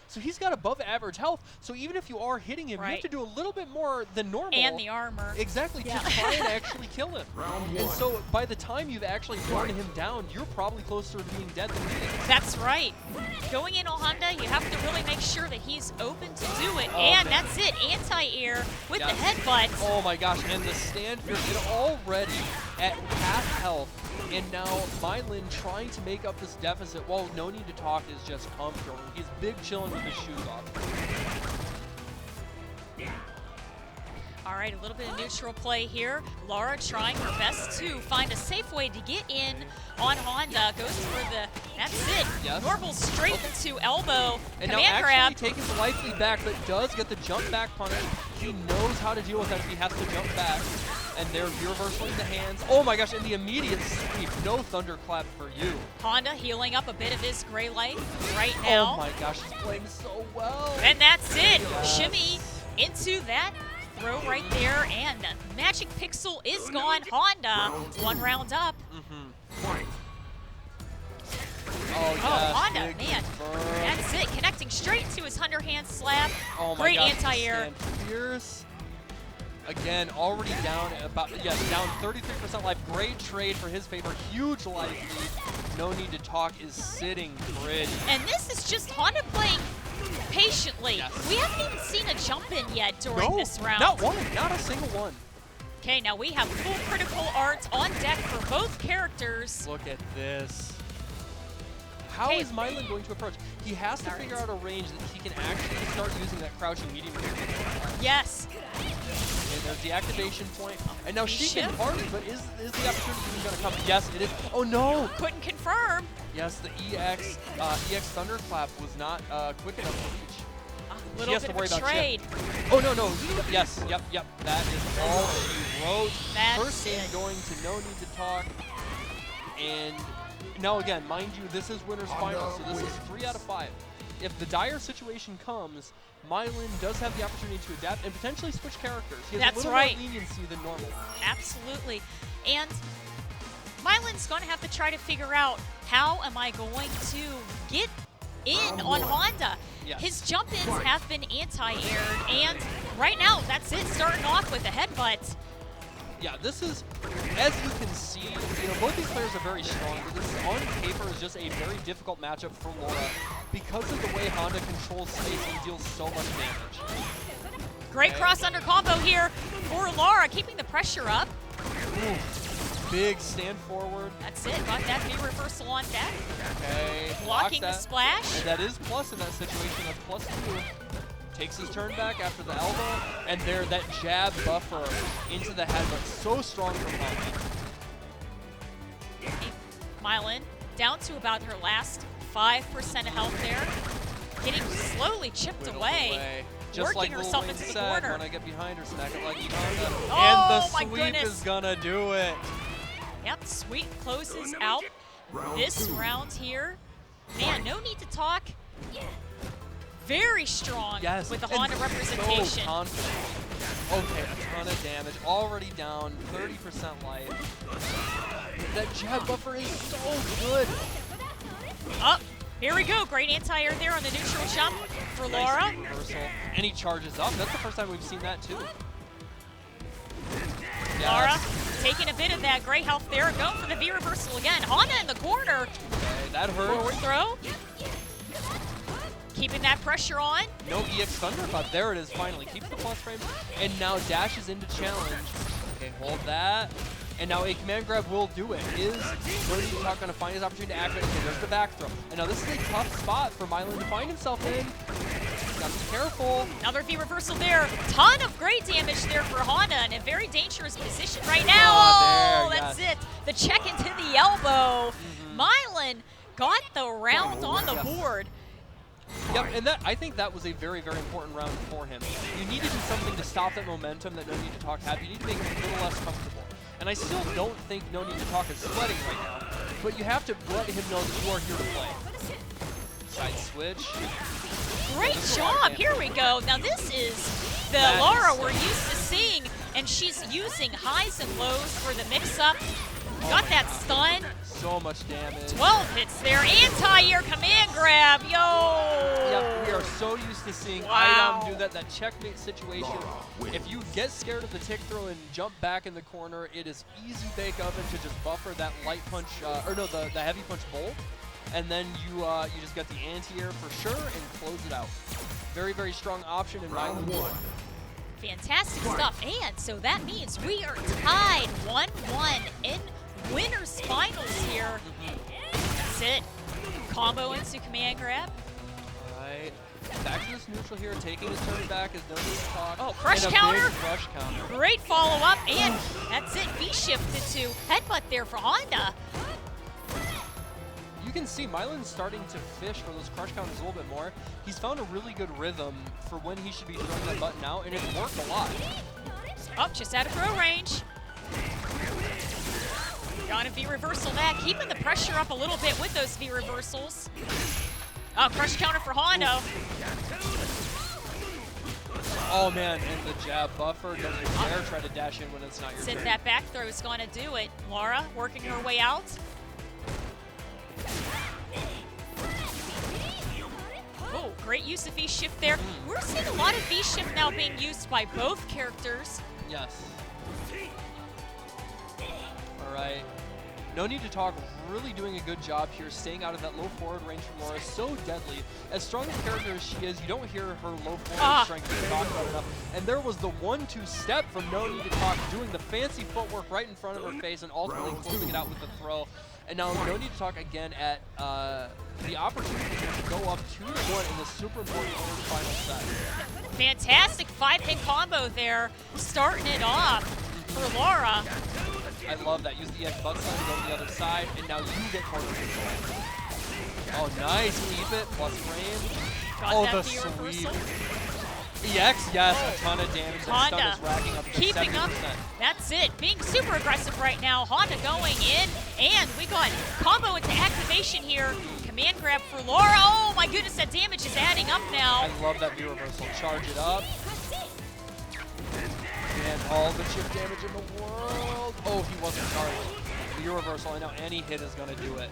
So he's got above average health. So even if you are hitting him, you have to do a little bit more than normal. And the armor. Exactly, to try and actually kill him. And so by the time you've actually worn him down, you're probably closer to being dead than he is. That's right. Going in on Honda, you have to really make sure that he's open to do it. Oh, and man. that's it. Anti-air with the headbutt. Oh my gosh, and the stand fear is already at half health. And now Mylin trying to make up this deficit while No Need to Talk is just comfortable. He's big chilling with his shoes off. All right, a little bit of neutral play here. Laura trying her best to find a safe way to get in on Honda. Goes for the, that's it. Yes. Normal straight into elbow. And now Command actually grab. taking the life lead back, but does get the jump back punish. He knows how to deal with that if he has to jump back. And they're reversing the hands. Oh my gosh, and the immediate sweep. No thunderclap for you. Honda healing up a bit of his gray life right now. Oh my gosh, he's playing so well. And that's it. Yes. Shimmy into that throw right there. And the magic pixel is gone. Honda, one round up. Oh, yes, Honda, big man. confirm. That's it. Connecting straight to his underhand slap. Oh my Great gosh, anti-air. stand fierce. Again, already down about down 33% life. Great trade for his favor. Huge life lead. No Need to Talk is sitting pretty. And this is just Honda playing patiently. Yes. We haven't even seen a jump in yet during this round. Not one, not a single one. Okay, now we have full critical art on deck for both characters. Look at this. How is Mylin going to approach? He has to figure out a range that he can actually start using that crouching medium. Yes. And there's the activation point. And now she can shift. party, but is the opportunity even going to come? Yes, it is. Oh no! Couldn't confirm. Yes, the EX Thunderclap was not quick enough to reach. A little bit of a trade. Oh no, no. Yes, yep. That is all she wrote. That's First game going to No Need to Talk. And now again, mind you, this is winners final, so this is 3 out of 5. if the dire situation comes, Mylin does have the opportunity to adapt and potentially switch characters. He has That's a little right. more leniency than normal. Absolutely. And Mylin's going to have to try to figure out, how am I going to get in on Honda? Yes. His jump-ins have been anti-aired, and right now, that's it, starting off with a headbutt. Yeah, this is, as you can see, you know, both these players are very strong, but this on paper is just a very difficult matchup for Laura because of the way Honda controls space and deals so much damage. Great cross under combo here for Laura, keeping the pressure up. Ooh, big stand forward. That's it, got that V reversal on deck. Okay, Blocking the blocks that. splash. And that is plus in that situation, that's +2. Takes his turn back after the elbow, and there, that jab buffer into the head, but so strong from Honda. Mylin down to about her last 5% of health there. Getting slowly chipped Whittled away. Just Working like Lil herself Wayne into the said, corner. when I get behind her, smack it like Honda. Oh, and the my sweep goodness. is gonna do it. Yep, sweep closes out this round here. Man, no need to talk. Very strong Yes, with the and Honda representation. So confident. Okay, a ton of damage, already down 30% life. That jab buffer is so good. Up, here we go. Great anti-air there on the neutral jump for Laura. Nice reversal. And he charges up. That's the first time we've seen that too. Laura Yes. taking a bit of that great health there. Going for the V reversal again. Honda in the corner. Okay, that hurts. Forward throw. Keeping that pressure on. No EX Thunder, but there it is finally. Keeps the plus frame, and now dashes into challenge. Okay, hold that. And now a command grab will do it. Is Talk going to find his opportunity to activate? Okay, there's the back throw. And now this is a tough spot for Mylin to find himself in. Gotta be careful. Another V reversal there. Ton of great damage there for Honda in a very dangerous position right now. Oh, there, that's yes. it. The check into the elbow. Mylin got the round on the board. Yep, and that I think that was a very, very important round for him. You need to do something to stop that momentum that No Need to Talk had. You need to make him a little less comfortable. And I still don't think No Need to Talk is sweating right now, but you have to let him know that you are here to play. Side switch. Great job. Here we go. Now this is the That Laura is we're used to seeing, and she's using highs and lows for the mix-up. Got that stun. So much damage. 12 hits there. Anti-air command grab. Yo! Yep, we are so used to seeing Wow. Item do that checkmate situation. If you get scared of the tick throw and jump back in the corner, it is easy bake oven to just buffer that light punch, the heavy punch bolt, and then you just get the anti-air for sure and close it out. Very, very strong option in Round Mylin. one. Fantastic stuff. And so that means we are tied 1-1 in winners finals here. That's it. Combo into command grab. Alright. Back to this neutral here, taking his turn back as No Need to Talk. Oh, crush and a counter. big crush counter. Great follow-up, and that's it. V-shifted to headbutt there for Honda. You can see Mylin's starting to fish for those crush counters a little bit more. He's found a really good rhythm for when he should be throwing that button out, and it's worked a lot. Oh, just out of throw range. Gonna V-reversal that, keeping the pressure up a little bit with those V-reversals. Oh, crush counter for Honda. Oh man, and the jab buffer, don't you dare try to dash in when it's not your Since turn. that back throw is gonna do it. Laura working her way out. Oh, great use of V-shift there. We're seeing a lot of V-shift now being used by both characters. Yes. Alright. No Need to Talk, really doing a good job here, staying out of that low forward range from Laura. So deadly. As strong a character as she is, you don't hear her low forward strength being talked about enough. And there was the 1-2 step from No Need to Talk, doing the fancy footwork right in front of her face and ultimately closing it out with the throw. And now No Need to Talk again at the opportunity to go up 2-1 in the super important final set. Fantastic 5-hit combo there, starting it off for Laura. I love that. Use the EX butt stun to go to the other side, and now you get corner control. Oh, nice. Keep it. Plus frame. Got that the V-reversal. sweep. EX, yes. A ton of damage. That stun Honda is racking up to keeping 70%. up. That's it. Being super aggressive right now. Honda going in, and we got combo into activation here. command grab for Laura. Oh my goodness, that damage is adding up now. I love that view reversal. Charge it up. And all the chip damage in the world. Oh, he wasn't charged. View reversal. I know any hit is going to do it.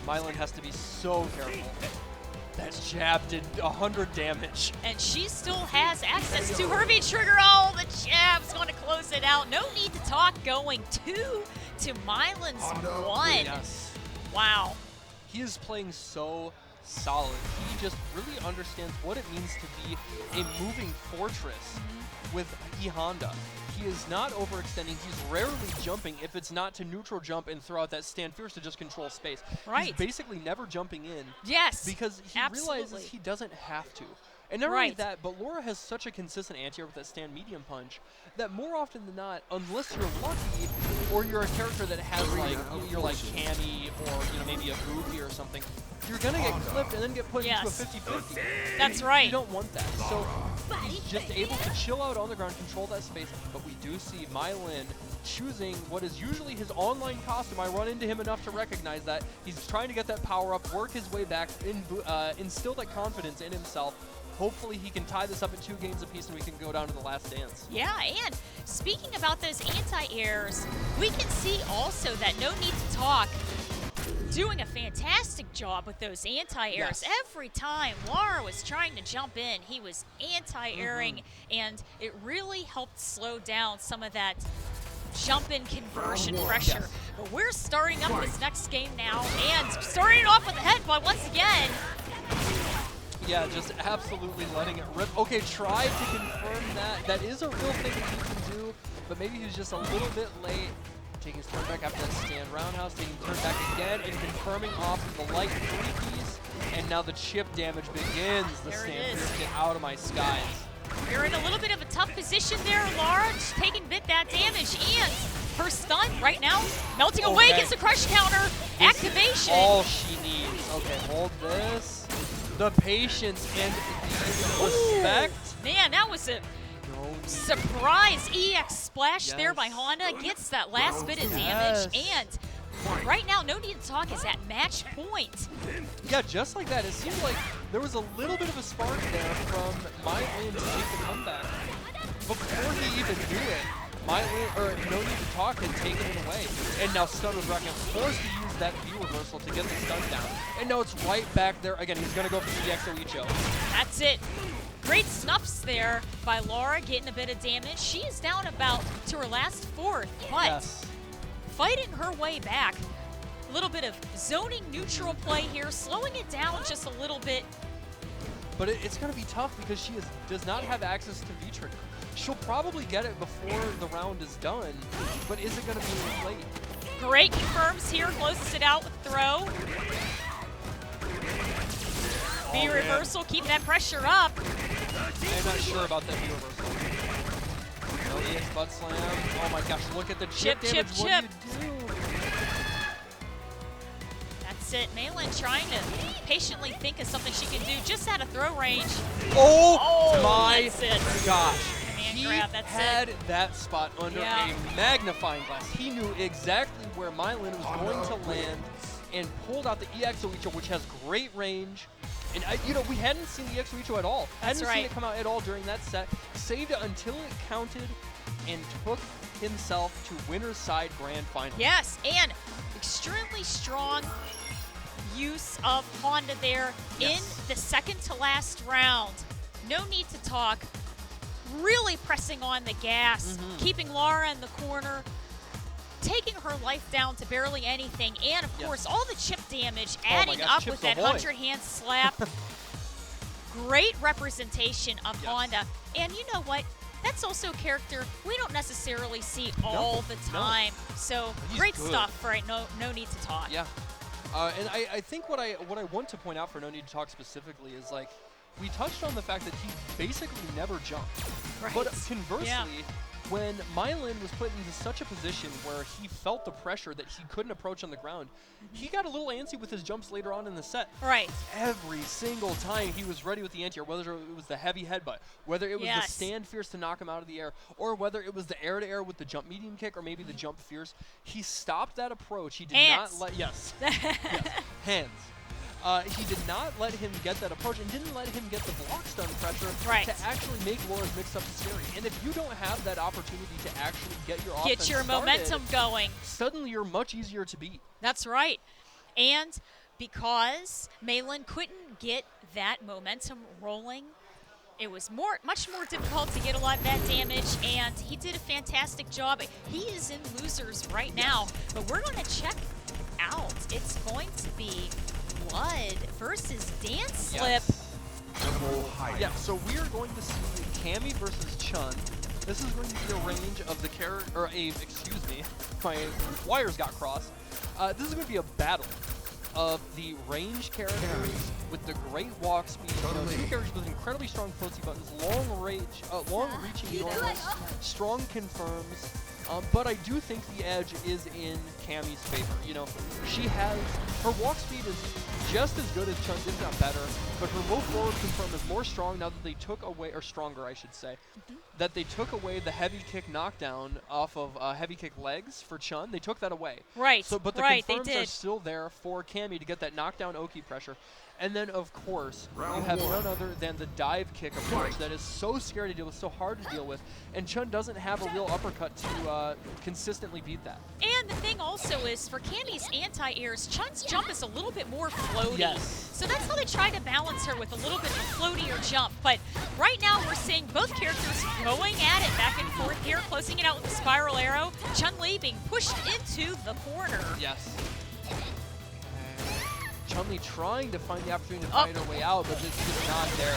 Mylin has to be so careful. That jab did 100 damage. And she still has access to her V-trigger. Oh, the jab's going to close it out. No need to talk, going 2 to Mylin's 1. Yes. Wow. He is playing so solid. He just really understands what it means to be a moving fortress with E-Honda. He is not overextending. He's rarely jumping if it's not to neutral jump and throw out that stand fierce to just control space. Right. He's basically never jumping in. Yes. Because he absolutely. realizes he doesn't have to. And not only that, but Laura has such a consistent anti-air with that stand medium punch that more often than not, unless you're lucky or you're a character that has like, you're like Cammy or maybe a Goofy or something, you're going to get clipped and then get put into a 50-50. That's right. You don't want that. So he's just able to chill out on the ground, control that space, but we do see Mylin choosing what is usually his online costume. I run into him enough to recognize that. He's trying to get that power up, work his way back, instill that confidence in himself. Hopefully he can tie this up in 2 games apiece and we can go down to the last dance. Yeah, and speaking about those anti-airs, we can see also that No Need to Talk doing a fantastic job with those anti-airs. Yes. Every time Laura was trying to jump in, he was anti-airing, and it really helped slow down some of that jump-in conversion pressure. Yes. But we're starting up this next game now, and starting off with a headbutt once again. Yeah, just absolutely letting it rip. Okay, try to confirm that. That is a real thing that you can do, but maybe he was just a little bit late. Taking his turn back after that stand roundhouse, taking turn back again, and confirming off the light 3 keys. And now the chip damage begins. The There it stand is. fierce, get out of my skies. You're in a little bit of a tough position there, Laura. Just taking bit that damage, and her stun right now melting away Okay. against the crush counter activation. All she needs. Okay, hold this. The patience and the respect. Man, that was a surprise EX splash there by Honda. Gets that last bit of damage, and right now, No Need to Talk is at match point. Yeah, just like that. It seemed like there was a little bit of a spark there from Mylin to make the comeback. Before he even knew it, No Need to Talk had taken it away. And now Stun was rocking, forced to use that view reversal to get the stun down. And now it's right back there. Again, he's going to go for the EXO Icho. That's it. Great snuffs there by Laura, getting a bit of damage. She is down about to her last 4th, but Yes. fighting her way back. A little bit of zoning neutral play here, slowing it down just a little bit. But it's going to be tough because she does not have access to V-Trigger. She'll probably get it before the round is done, but is it going to be too late? Great confirms here, closes it out with throw. V reversal, keeping that pressure up. I'm not sure about that V reversal. No EX butt slam. Oh my gosh, look at the chip damage. What do you do? That's it. Mylin trying to patiently think of something she can do just out of throw range. Oh, my that's it. gosh. Command He grab, that's had it. that spot under a magnifying glass. He knew exactly where Mylin was going to land and pulled out the EXO Icho, which has great range. And, we hadn't seen the EXO Icho at all. That's hadn't right. seen it come out at all during that set. Saved it until it counted and took himself to winner's side grand final. Yes, and extremely strong use of Honda there in the second to last round. No Need to Talk. Really pressing on the gas, keeping Laura in the corner, taking her life down to barely anything, and of course all the chip damage adding up with that 100-hand slap. Great representation of Honda. And you know what? That's also a character we don't necessarily see all the time. So great stuff, right? No Need to Talk. Yeah. And I think what I want to point out for No Need to Talk specifically is, like, we touched on the fact that he basically never jumped. Right. But conversely, when Mylin was put into such a position where he felt the pressure that he couldn't approach on the ground, he got a little antsy with his jumps later on in the set. Right. Every single time he was ready with the anti-air, whether it was the heavy headbutt, whether it was the stand fierce to knock him out of the air, or whether it was the air-to-air with the jump medium kick, or maybe the jump fierce, he stopped that approach. He did not let... Yes. Yes. Hands. he did not let him get that approach and didn't let him get the block stun pressure Right. to actually make Laura's mix-up scary. And if you don't have that opportunity to actually get your offense Get your started, momentum going. suddenly you're much easier to beat. That's right. And because Malin couldn't get that momentum rolling, it was much more difficult to get a lot of that damage, and he did a fantastic job. He is in losers right now, but we're going to check out. It's going to be Blood versus Dance Slip. Double height. Yeah, so we are going to see Cammy versus Chun. This is going to be a range of the character, or excuse me, my wires got crossed. This is going to be a battle of the range characters with the great walk speed. You know, two characters with incredibly strong footsie buttons, long-reaching normals, strong confirms. But I do think the edge is in Cammy's favor. You know, her walk speed is just as good as Chun's, if not better, but her low forward confirm is more strong now that they took away, or stronger I should say, that they took away the heavy kick knockdown off of heavy kick legs for Chun. They took that away. Right, So, but the right, they confirms are did. still there for Cammy to get that knockdown Oki pressure. And then, of course, you Round have one. none other than the dive kick approach that is so scary to deal with, so hard to deal with, and Chun doesn't have a real uppercut to consistently beat that. And the thing also is, for Cammy's anti-airs, Chun's jump is a little bit more floaty. Yes. So that's how they try to balance her with a little bit of a floatier jump. But right now we're seeing both characters going at it back and forth here, closing it out with the spiral arrow. Chun Li being pushed into the corner. Yes. Chun Li trying to find the opportunity to fight her way out, but it's just not there.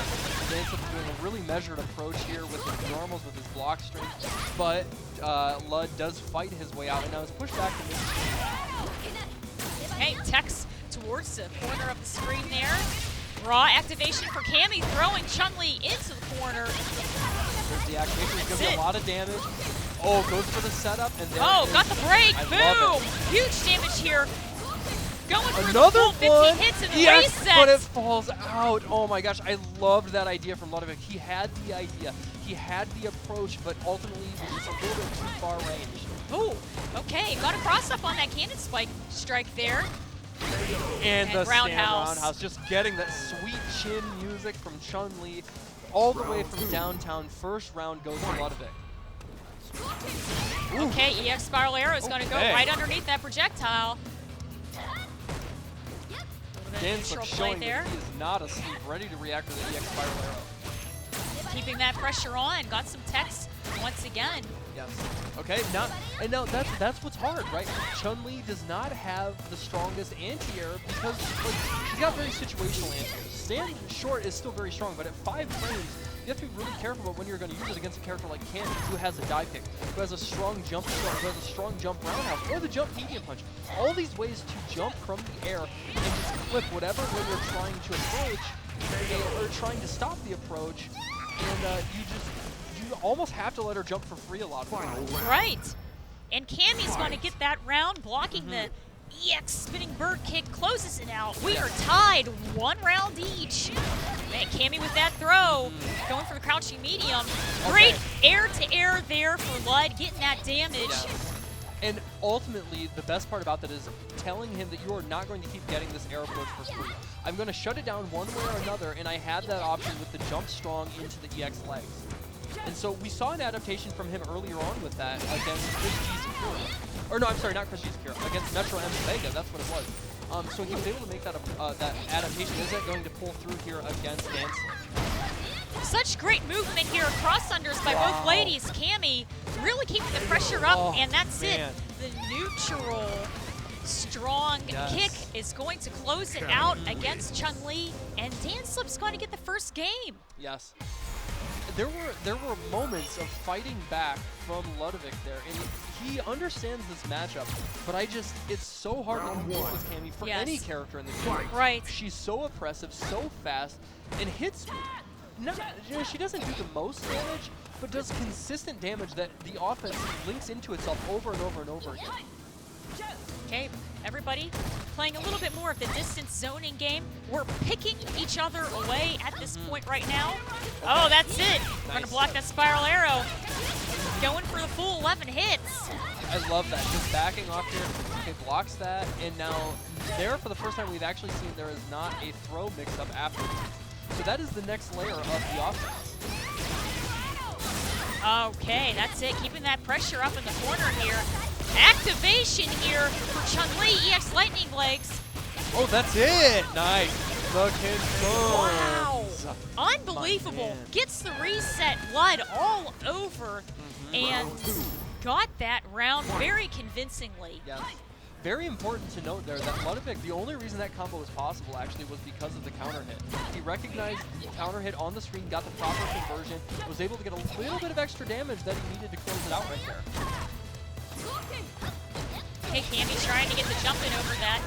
Dance Slip doing a really measured approach here with his normals, with his block strength, but Lud does fight his way out, and now is pushed back to mid. Okay, Tex towards the corner of the screen there. Raw activation for Cammy, throwing Chun Li into the corner. There's the activation. It's going to be That's a lot of damage. Oh, goes for the setup, and there Oh, it got is. the break. I Boom! love it. Huge damage here. Going for Another the full 15 one. hits and Yes, reset. but it falls out. Oh my gosh, I loved that idea from Ludovic. He had the idea, he had the approach, but ultimately he was just a little bit too far range. Ooh, okay, got a cross up on that cannon strike there. And the roundhouse. stand roundhouse, just getting that sweet chin music from Chun Li all the way from downtown. First round goes to Ludovic. Okay, EX Spiral Arrow is going to go Okay. right underneath that projectile. Dance Neutral Slip play showing there. that he is not asleep, ready to react to the EX Spiral Arrow. Keeping that pressure on. Got some text once again. Yes. Okay. Now that's what's hard, right? Chun Li does not have the strongest anti-air because she's got very situational anti-airs. Stand short is still very strong, but at 5 frames, you have to be really careful about when you're going to use it against a character like Cammy, who has a dive kick, who has a strong jump start, who has a strong jump roundhouse, or the jump medium punch. All these ways to jump from the air and just clip whatever way you're trying to approach, or trying to stop the approach, and you almost have to let her jump for free a lot of the time. Right. And Cammy's going to get that round, blocking the EX spinning bird kick, closes it out. We are tied 1 round each. Man, Cammy with that throw, going for the crouching medium. Great air-to-air there for Lud, getting that damage. Yeah. And ultimately, the best part about that is telling him that you are not going to keep getting this air approach for free. I'm going to shut it down one way or another, and I had that option with the jump strong into the EX legs. And so we saw an adaptation from him earlier on with that against Chris G's Akira. Or no, I'm sorry, not Chris G's Akira, against Metro M Vega, that's what it was. So he was able to make that that adaptation. Is that going to pull through here against Dance? Such great movement here, cross-unders by both ladies. Cammy really keeping the pressure up, and that's man. it. The neutral strong kick is going to close it out against Chun Li, and Dance Slip's going to get the first game. Yes. There were moments of fighting back from Ludovic there, and he understands this matchup, but it's so hard to compete with Cammy for any character in the game. Right. She's so oppressive, so fast, and hits, she doesn't do the most damage, but does consistent damage that the offense links into itself over and over and over again. Okay, everybody playing a little bit more of the distance zoning game. We're picking each other away at this point right now. Oh, that's it. We're going to block that spiral arrow. going for the full 11 hits. I love that. Just backing off here. Okay, blocks that. And now there, for the first time, we've actually seen there is not a throw mix-up after. So that is the next layer of the offense. Okay, that's it. Keeping that pressure up in the corner here. Activation here for Chun Li. EX Lightning Legs. Oh, that's it. Nice. The confirms. Wow. Unbelievable. Gets the reset, blood all over, and got that round very convincingly. Yes. Very important to note there that Ludovic, the only reason that combo was possible actually was because of the counter hit. He recognized the counter hit on the screen, got the proper conversion, was able to get a little bit of extra damage that he needed to close it out right there. Okay, Cammy trying to get the jump in over that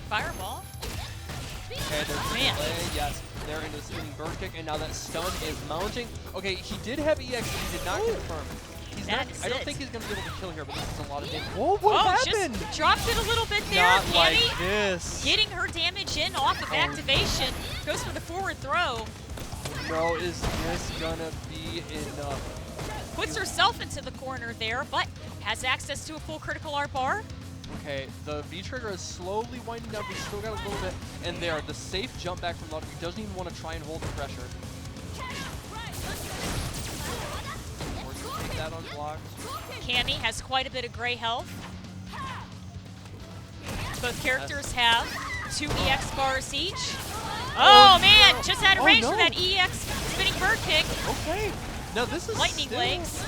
fireball. Okay, there's the delay, yes. There into the spinning bird kick, and now that stun is mounting. Okay, he did have EX, but he did not confirm. I don't think he's going to be able to kill here, but this is a lot of damage. Whoa, what happened? Just dropped it a little bit there. Not Cammy like this. getting her damage in off of activation. Goes for the forward throw. No, is this going to be enough? Puts herself into the corner there, but has access to a full critical art bar. Okay, the V-trigger is slowly winding down, but he's still got a little bit. And there, the safe jump back from Ludwig. He doesn't even want to try and hold the pressure. Take that on block. Cammy has quite a bit of gray health. Both characters have 2 EX bars each. Oh man, just out of range for that EX spinning bird kick. Okay, now this is Lightning Legs.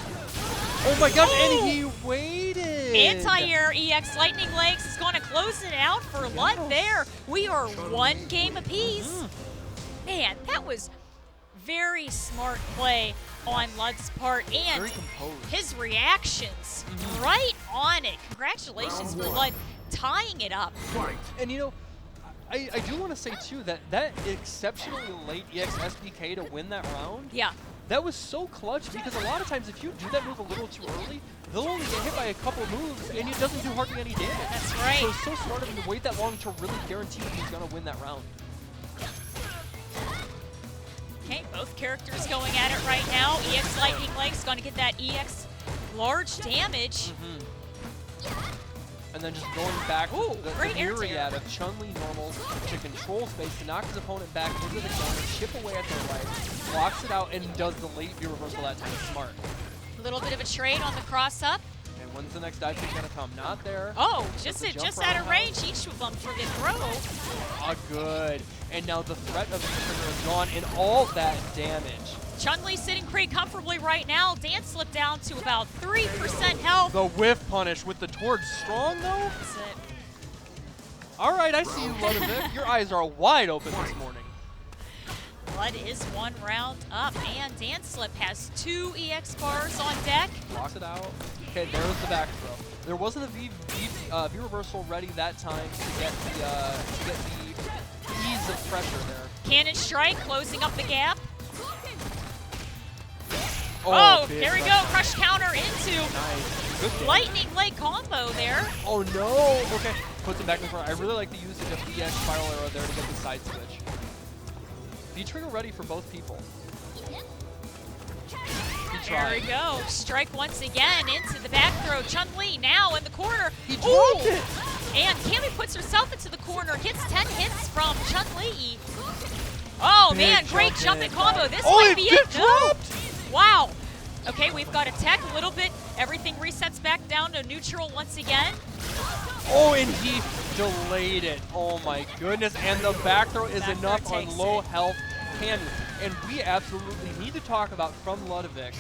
Oh my god, and he waited. Anti-air EX Lightning Legs is going to close it out for Lud there. We are 1 game apiece. Man, that was very smart play on Lud's part, and very composed. His reactions right on it. Congratulations for Lud tying it up. And you know, I do want to say too that exceptionally late EX SPK to win that round. Yeah. That was so clutch because a lot of times if you do that move a little too early, they'll only get hit by a couple moves and it doesn't do hardly any damage. That's right. So it's so smart of him to wait that long to really guarantee he's going to win that round. Okay, both characters going at it right now. EX Lightning Legs going to get that EX large damage. And then just going back Ooh, the great air myriad of Chun Li normals to control space to knock his opponent back into the counter, chip away at their right, blocks it out, and does the late V reversal that time. Smart. A little bit of a trade on the cross up. And when's the next dive kick gonna come? Not there. Oh, just jump out of roundhouse. range, each of them for the throw. Ah, good. And now the threat of the trigger is gone and all that damage. Chun Li sitting pretty comfortably right now. Dan slipped down to about 3% health. The whiff punish with the torch strong though? That's it. All right, I see you, Ludovic. Your eyes are wide open this morning. Blood is 1 round up, and Dan Slip has 2 EX bars on deck. Blocks it out. Okay, there's the back throw. There wasn't a V reversal ready that time to get the ease of pressure there. Cannon strike closing up the gap. Oh, there we go. Crush counter into nice. Good lightning leg combo there. Oh no. Okay, puts him back in front. I really like the usage of the EX spiral arrow there to get the side switch. V-trigger ready for both people. There we go. Strike once again into the back throw. Chun Li now in the corner. He dropped it. And Cammy puts herself into the corner. Gets 10 hits from Chun Li. Oh man, great jumping combo. This might be it. Dropped. Wow. Okay, we've got a tech a little bit. Everything resets back down to neutral once again. Oh, and he delayed it. Oh my goodness. And the back throw is enough on low health Cammy. And we absolutely need to talk about from Ludovic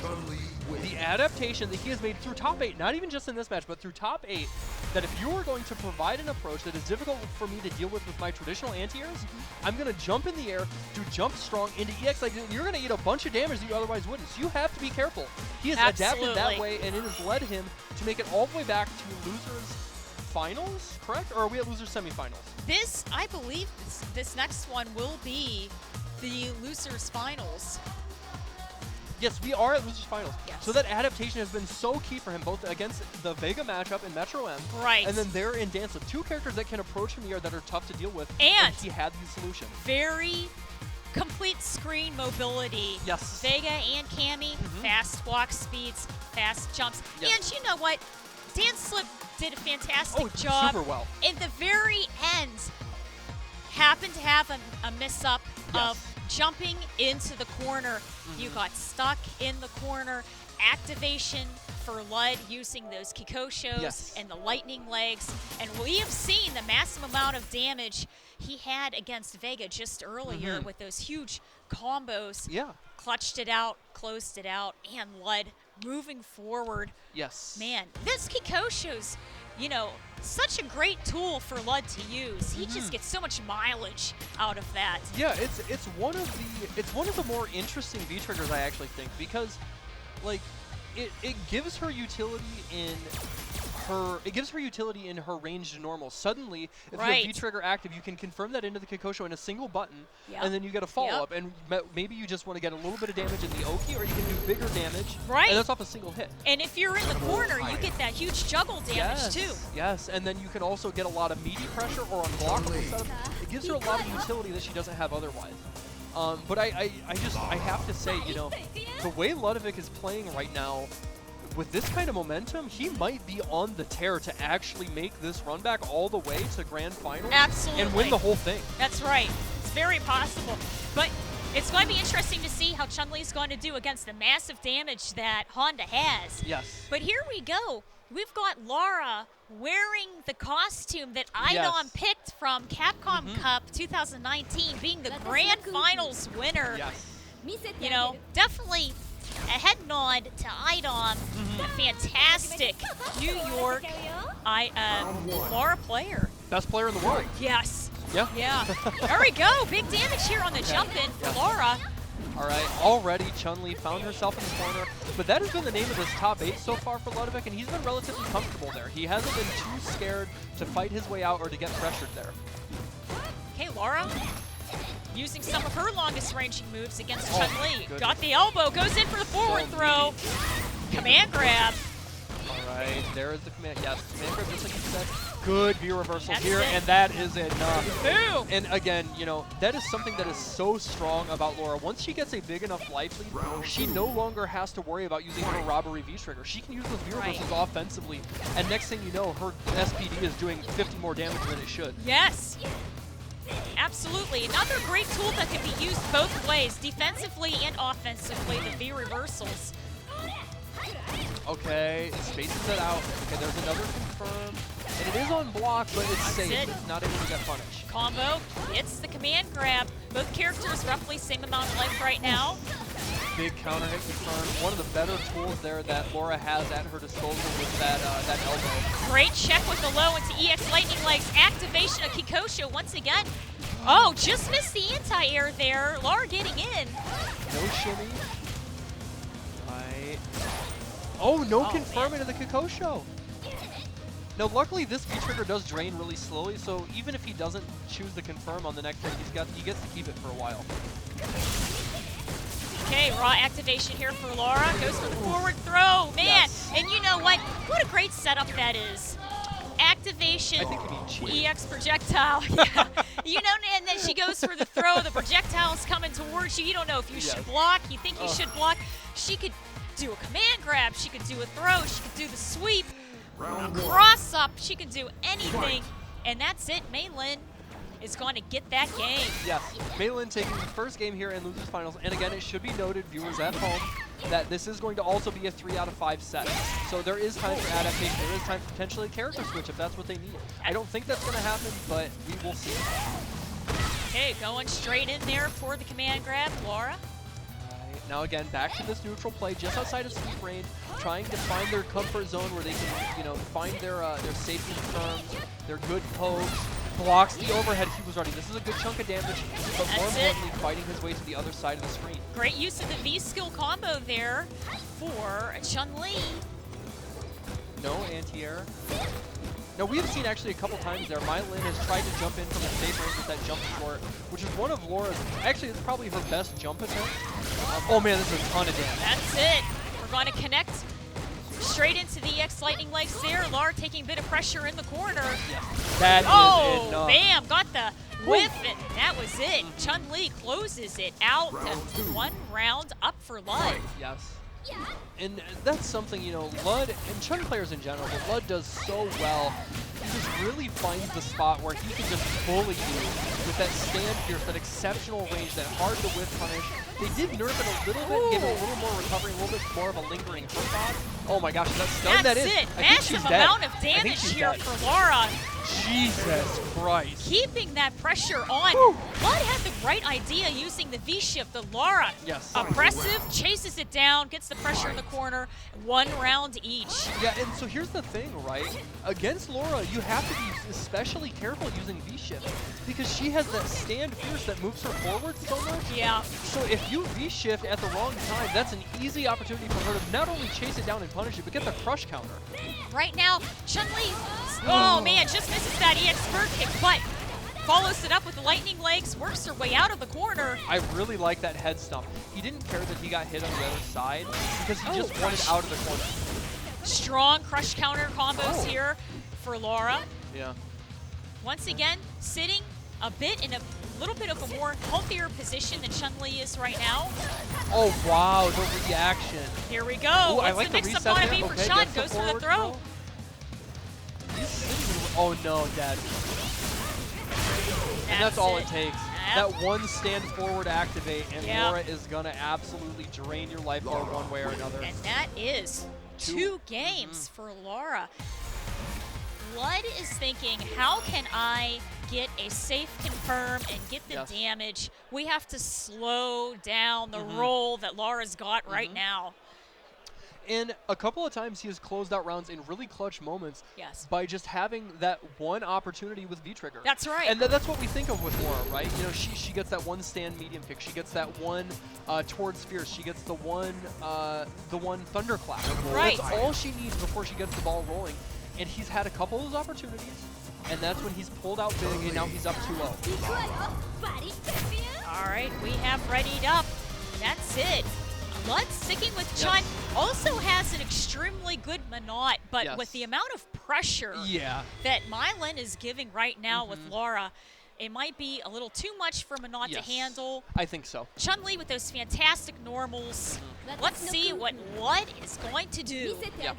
the adaptation that he has made through top 8, not even just in this match, but through top 8, that if you are going to provide an approach that is difficult for me to deal with my traditional anti-airs, I'm going to jump in the air, do jump strong into EX. Like, you're going to eat a bunch of damage that you otherwise wouldn't. So you have to be careful. He has adapted that way, and it has led him to make it all the way back to losers finals, correct? Or are we at losers semifinals? This, I believe, this next one will be the losers finals. Yes, we are at losers finals. Yes. So that adaptation has been so key for him, both against the Vega matchup in Metro M, right, and then there in Dance Slip. 2 characters that can approach from the air that are tough to deal with, and he had the solution. Very complete screen mobility. Yes. Vega and Cammy, fast walk speeds, fast jumps. Yes. And you know what? Dan Slip did a fantastic job. Super well. In the very end, happened to have a miss-up Yes. of jumping into the corner. You got stuck in the corner. Activation for Lud using those Kikoshos Yes. and the lightning legs. And we have seen the massive amount of damage he had against Vega just earlier with those huge combos. Yeah. Clutched it out, closed it out, and Lud moving forward. Yes. Man, this Kikosho's, you know, such a great tool for Lud to use. He just gets so much mileage out of that. Yeah, it's one of the more interesting V triggers, I actually think, because like it gives her utility in her ranged normal. Suddenly, if you have Right. V trigger active, you can confirm that into the Kikosho in a single button, Yep. and then you get a follow up. And maybe you just want to get a little bit of damage in the Oki, or you can do bigger damage. Right. And that's off a single hit. And if you're in the corner, you get that huge juggle damage too. Yes, and then you can also get a lot of meaty pressure or unblockable setup. It gives her a lot of utility that she doesn't have otherwise. But I have to say, you know, the way Ludovic is playing right now, with this kind of momentum, he might be on the tear to actually make this run back all the way to grand finals Absolutely. and win the whole thing. That's right. It's very possible. But it's going to be interesting to see how Chun Li is going to do against the massive damage that Honda has. Yes. But here we go. We've got Laura wearing the costume that Idom picked from Capcom Cup 2019, being the grand finals winner. Yes. You know, definitely a head nod to Idom, the fantastic New York Laura player. Best player in the world. Yes. Yeah. Yeah. There we go. Big damage here on the jump in for Laura. All right, already Chun Li found herself in the corner, but that has been the name of this top 8 so far for Ludovic, and he's been relatively comfortable there. He hasn't been too scared to fight his way out or to get pressured there. Okay, Laura using some of her longest ranging moves against Chun Li. goodness. Got the elbow, goes in for the forward throw. Command grab. All right, there is the command. Yes, command grab, just like you said. Good V reversal That's here, it. and that is enough. Boom. And again, you know, that is something that is so strong about Laura. Once she gets a big enough life lead, she no longer has to worry about using her robbery V trigger. She can use those V reversals offensively, and next thing you know, her SPD is doing 50 more damage than it should. Yes. Absolutely. Another great tool that can be used both ways, defensively and offensively, the V reversals. Okay, it spaces it out. Okay, there's another confirm. And it is on block, but it's safe. it. It's not able to get punished. Combo hits the command grab. Both characters roughly same amount of life right now. Big counter hit confirmed. One of the better tools there that Laura has at her disposal with that elbow. Great check with the low into EX Lightning Legs. Activation of Kikosho once again. Oh, just missed the anti-air there. Laura getting in. No shimmy. Right. Oh, no confirm into the Kikosho. Now, luckily, this V-trigger does drain really slowly, so even if he doesn't choose the confirm on the next hit, he gets to keep it for a while. Okay, raw activation here for Laura. Goes for the forward throw. Man, Yes. and you know what? What a great setup that is. Activation, I think you mean cheat. EX projectile. Yeah. You know, and then she goes for the throw. The projectile's coming towards you. You don't know if you should block. You think you should block. She could do a command grab. She could do a throw. She could do the sweep. Cross up. She could do anything. And that's it. Maylin is going to get that game. Yes, Maylin taking the first game here in Losers Finals. And again, it should be noted, viewers at home, that this is going to also be a 3 out of 5 set. So there is time for adaptation. There is time for potentially a character switch if that's what they need. I don't think that's going to happen, but we will see. Okay, going straight in there for the command grab, Laura. Now again, back to this neutral play, just outside of sweep range, trying to find their comfort zone where they can, you know, find their safety terms, their good pokes, blocks the overhead he was running. This is a good chunk of damage, but more importantly, fighting his way to the other side of the screen. Great use of the V-skill combo there for Chun Li. No anti-air. Now we have seen actually a couple times there, Mylin has tried to jump in from a safe range with that jump short, which is one of Laura's, actually it's probably her best jump attempt. Oh man, this is a ton of damage. That's it. We're going to connect straight into the EX Lightning Legs there. Laura taking a bit of pressure in the corner. That is enough. Bam, got the whiff, and that was it. Chun Li closes it out to 1 round up for Lud. Yes. And that's something, you know, Lud, and Chun players in general, but Lud does so well. He just really finds the spot where he can just bully you with that stand pierce, that exceptional range, that hard to whiff punish. They did nerf it a little bit, give it a little more recovery, a little bit more of a lingering hurt bot. Oh my gosh, is that stun? That's That is. it. I think Massive she's dead. amount of I think damage she's here dead. for Laura. Jesus Christ. Keeping that pressure on. Woo. Lud had the right idea using the V-shift. The Laura, Yes. oppressive, chases it down, gets the pressure in the corner. 1 round each. Yeah, and so here's the thing, right? Against Laura, you have to be especially careful using V-shift because she has that stand fierce that moves her forward so much. Yeah. So if you V-shift at the wrong time, that's an easy opportunity for her to not only chase it down and punish it, but get the crush counter. Right now, Chun Li, oh man, just misses that EX bird kick, but follows it up with the lightning legs, works her way out of the corner. I really like that head stomp. He didn't care that he got hit on the other side because he just wanted crush. out of the corner. Strong crush counter combos here for Laura. Yeah. Once again, sitting a bit in a little bit of a more healthier position than Chun Li is right now. Oh wow, the reaction. Here we go. Ooh, I What's like the the mix-up reset gonna there. be for Okay, Chun? gets the Goes for the forward throw. He's sitting in, oh no, dead. And that's all it takes. Yep. That one stand forward activate, and Yep. Laura is gonna absolutely drain your life bar one way or another. And that is 2 games for Laura. Lud is thinking, how can I get a safe confirm and get the Yes. damage? We have to slow down the roll that Laura's got right now. And a couple of times he has closed out rounds in really clutch moments Yes. by just having that one opportunity with V-Trigger. That's right. And that's what we think of with Laura, right? You know, she gets that one stand medium kick. She gets that one towards Fierce. She gets the one thunderclap. Right. That's all she needs before she gets the ball rolling. And he's had a couple of those opportunities, and that's when he's pulled out big, and now he's up 2-0. All right, we have readied up. That's it. Lud sticking with Chun also has an extremely good Manot, but Yes. with the amount of pressure Yeah. that Mylin is giving right now with Laura, it might be a little too much for Manot to Yes. handle. I think so. Chun Li with those fantastic normals. Let's see what Lud is going to do. Yeah.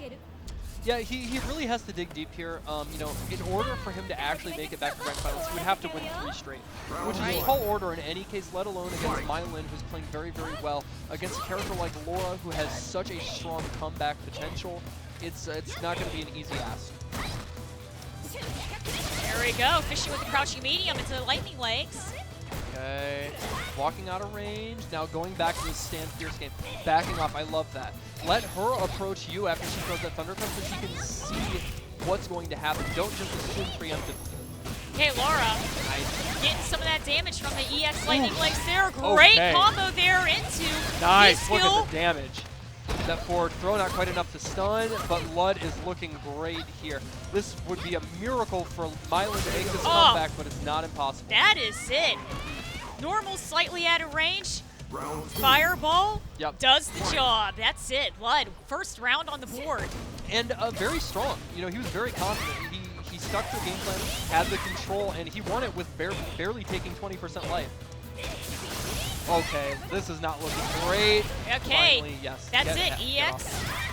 Yeah, he really has to dig deep here. You know, in order for him to actually make it back to grand finals, he would have to win 3 straight, which is a tall order in any case, let alone against Mylin, who's playing very, very well. Against a character like Laura, who has such a strong comeback potential, it's not going to be an easy ask. There we go, fishing with the crouching medium into the lightning legs. Okay, walking out of range, now going back to the stand fierce game. Backing off, I love that. Let her approach you after she throws that thunderclap so she can see what's going to happen. Don't just assume preemptively. Okay, Laura, Nice. getting some of that damage from the EX lightning legs there. Great Okay. combo there into Nice, look skill. at the damage. That forward throw, not quite enough to stun, but Lud is looking great here. This would be a miracle for Mylin to make this comeback, but it's not impossible. That is it. Normal slightly out of range. Fireball Yep. does the job. That's it. Lud, first round on the board. And very strong. You know, he was very confident. He stuck to the game plan, had the control, and he won it with barely taking 20% life. Okay, this is not looking great. Okay, Finally, yes. that's Get it. get EX off.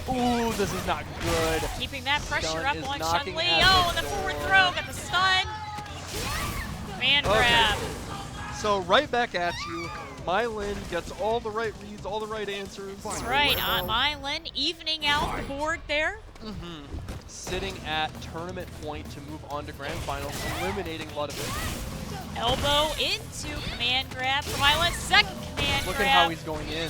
Ooh, this is not good. keeping that pressure Stun up is on knocking Chun Li. at Oh, the and the forward door. throw, got the stun. Man Okay. grab. So right back at you. Mylin gets all the right reads, all the right answers. That's right. Mylin evening out the board there. Sitting at tournament point to move on to grand finals, eliminating Ludwig. Elbow into command grab for Mylin. Second command Look grab. at how he's going in.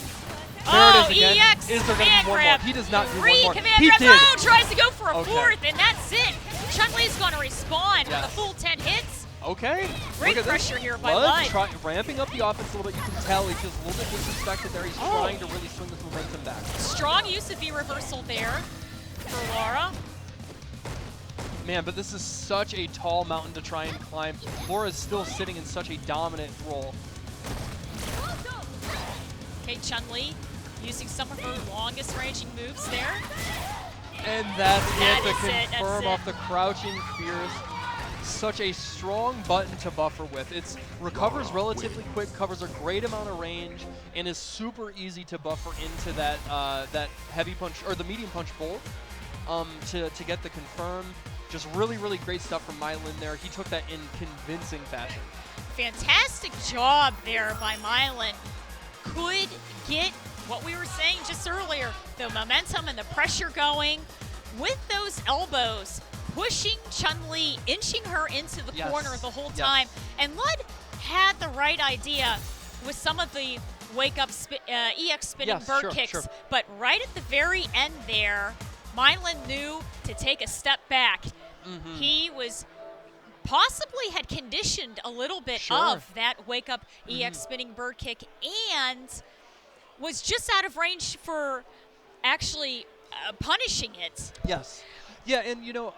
Oh, There it is again. EX Is there going to command be one grab. more? He does not do 3 one more. command He grabs. did. Oh, tries to go for a Okay. fourth, and that's it. Chun Li's going to respond Yes. with a full 10 hits. Okay. Great Look at pressure this. here by Lud Lud. ramping up the offense a little bit. You can tell he feels a little bit disrespected there. He's Oh. trying to really swing this momentum back. Strong use of V reversal there for Laura. Man, but this is such a tall mountain to try and climb. Laura's still sitting in such a dominant role. Okay, Chun Li using some of her longest ranging moves there. And that's That it, is to it, that's confirm it. off the crouching fierce. such a strong button to buffer with. It recovers relatively quick, covers a great amount of range, and is super easy to buffer into that that heavy punch or the medium punch bolt to get the confirm. Just really, really great stuff from Mylin there. He took that in convincing fashion. Fantastic job there by Mylin. Could get what we were saying just earlier, the momentum and the pressure going with those elbows, pushing Chun Li, inching her into the corner the whole time. And Lud had the right idea with some of the wake-up EX spinning bird kicks, but right at the very end there, Mylin knew to take a step back. He was possibly had conditioned a little bit of that wake-up EX spinning bird kick and was just out of range for actually punishing it. Yes. Yeah, and you know,